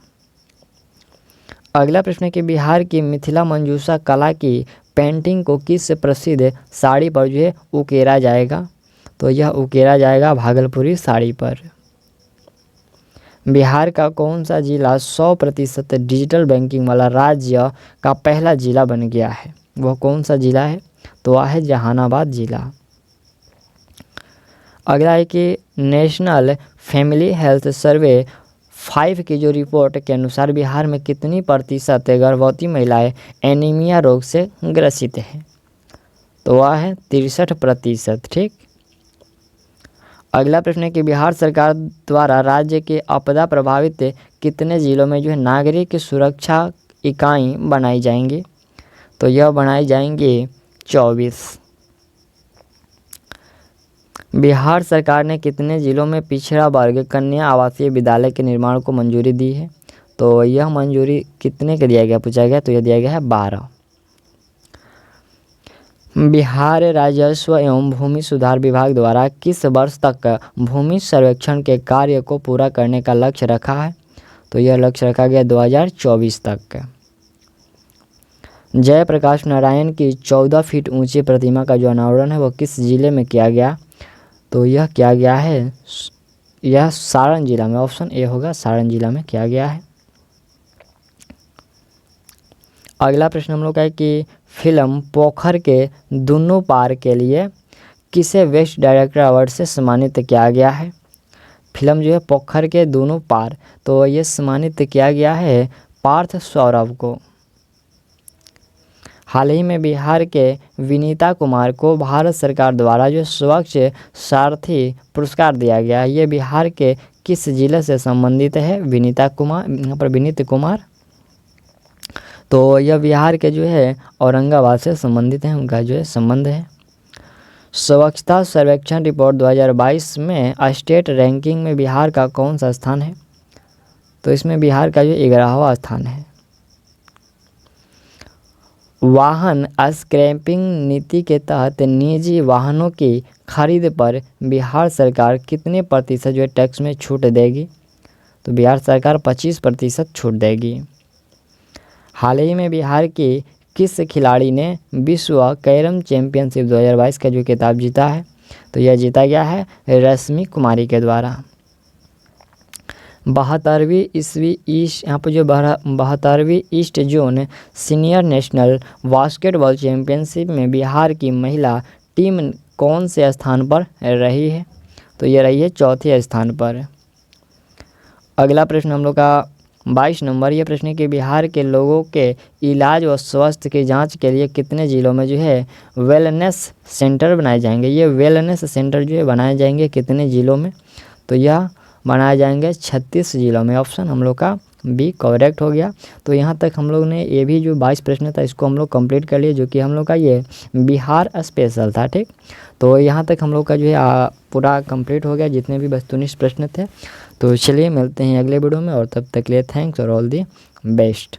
Speaker 1: अगला प्रश्न है कि बिहार की मिथिला मंजूषा कला की पेंटिंग को किस प्रसिद्ध साड़ी पर जो है उकेरा जाएगा, तो यह उकेरा जाएगा भागलपुरी साड़ी पर। बिहार का कौन सा जिला 100% डिजिटल बैंकिंग वाला राज्य का पहला जिला बन गया है, वह कौन सा जिला है, तो वह है जहानाबाद जिला। अगला है कि नेशनल फैमिली हेल्थ सर्वे 5 की जो रिपोर्ट के अनुसार बिहार में कितनी प्रतिशत गर्भवती महिलाएं एनीमिया रोग से ग्रसित हैं? तो वह है 63%। ठीक। अगला प्रश्न है कि बिहार सरकार द्वारा राज्य के आपदा प्रभावित कितने जिलों में जो है नागरिक सुरक्षा इकाई बनाई जाएंगी? तो यह बनाई जाएंगी 24। बिहार सरकार ने कितने जिलों में पिछड़ा वर्ग कन्या आवासीय विद्यालय के निर्माण को मंजूरी दी है? तो यह मंजूरी कितने के दिया गया, पूछा गया, तो यह दिया गया है 12। बिहार राजस्व एवं भूमि सुधार विभाग द्वारा किस वर्ष तक भूमि सर्वेक्षण के कार्य को पूरा करने का लक्ष्य रखा है? तो यह लक्ष्य रखा गया 2024 तक। जयप्रकाश नारायण की 14 फीट ऊंची प्रतिमा का जो अनावरण है वो किस जिले में किया गया? तो यह किया गया है, यह सारण जिला में, ऑप्शन ए होगा, सारण जिला में किया गया है। अगला प्रश्न हम लोग का है कि फिल्म पोखर के दोनों पार के लिए किसे बेस्ट डायरेक्टर अवार्ड से सम्मानित किया गया है? फिल्म जो है पोखर के दोनों पार, तो ये सम्मानित किया गया है पार्थ सौरभ को। हाल ही में बिहार के विनीता कुमार को भारत सरकार द्वारा जो स्वच्छ सारथी पुरस्कार दिया गया है, ये बिहार के किस जिले से संबंधित है? विनीता कुमार, यहाँ पर विनीत कुमार, तो यह बिहार के जो है औरंगाबाद से संबंधित हैं, उनका जो है संबंध है। स्वच्छता सर्वेक्षण रिपोर्ट 2022 में स्टेट रैंकिंग में बिहार का कौन सा स्थान है? तो इसमें बिहार का जो 11वां स्थान है। वाहन स्क्रैपिंग नीति के तहत निजी वाहनों की खरीद पर बिहार सरकार कितने प्रतिशत जो है टैक्स में छूट देगी? तो बिहार सरकार 25% छूट देगी। हाल ही में बिहार की किस खिलाड़ी ने विश्व कैरम चैंपियनशिप 2022 का जो खिताब जीता है? तो यह जीता गया है रश्मि कुमारी के द्वारा। 72वीं ईस्वी ईस्ट, यहाँ पर जो 72वीं east zone senior national basketball championship में बिहार की महिला टीम कौन से स्थान पर रही है? तो ये रही है 4थे स्थान पर। अगला प्रश्न हम लोग का 22 नंबर, ये प्रश्न है कि बिहार के लोगों के इलाज व स्वास्थ्य की जांच के लिए कितने ज़िलों में जो है वेलनेस सेंटर बनाए जाएंगे? ये वेलनेस सेंटर जो है बनाए जाएंगे कितने ज़िलों में? तो यह बनाए जाएंगे 36 ज़िलों में। ऑप्शन हम लोग का बी करेक्ट हो गया। तो यहाँ तक हम लोग ने ये भी जो 22 प्रश्न था इसको हम लोग कंप्लीट कर लिए, जो कि हम लोग का ये बिहार स्पेशल था। ठीक, तो यहाँ तक हम लोग का जो है पूरा कंप्लीट हो गया, जितने भी 32 प्रश्न थे। तो चलिए मिलते हैं अगले वीडियो में, और तब तक के लिए थैंक्स और ऑल दी बेस्ट।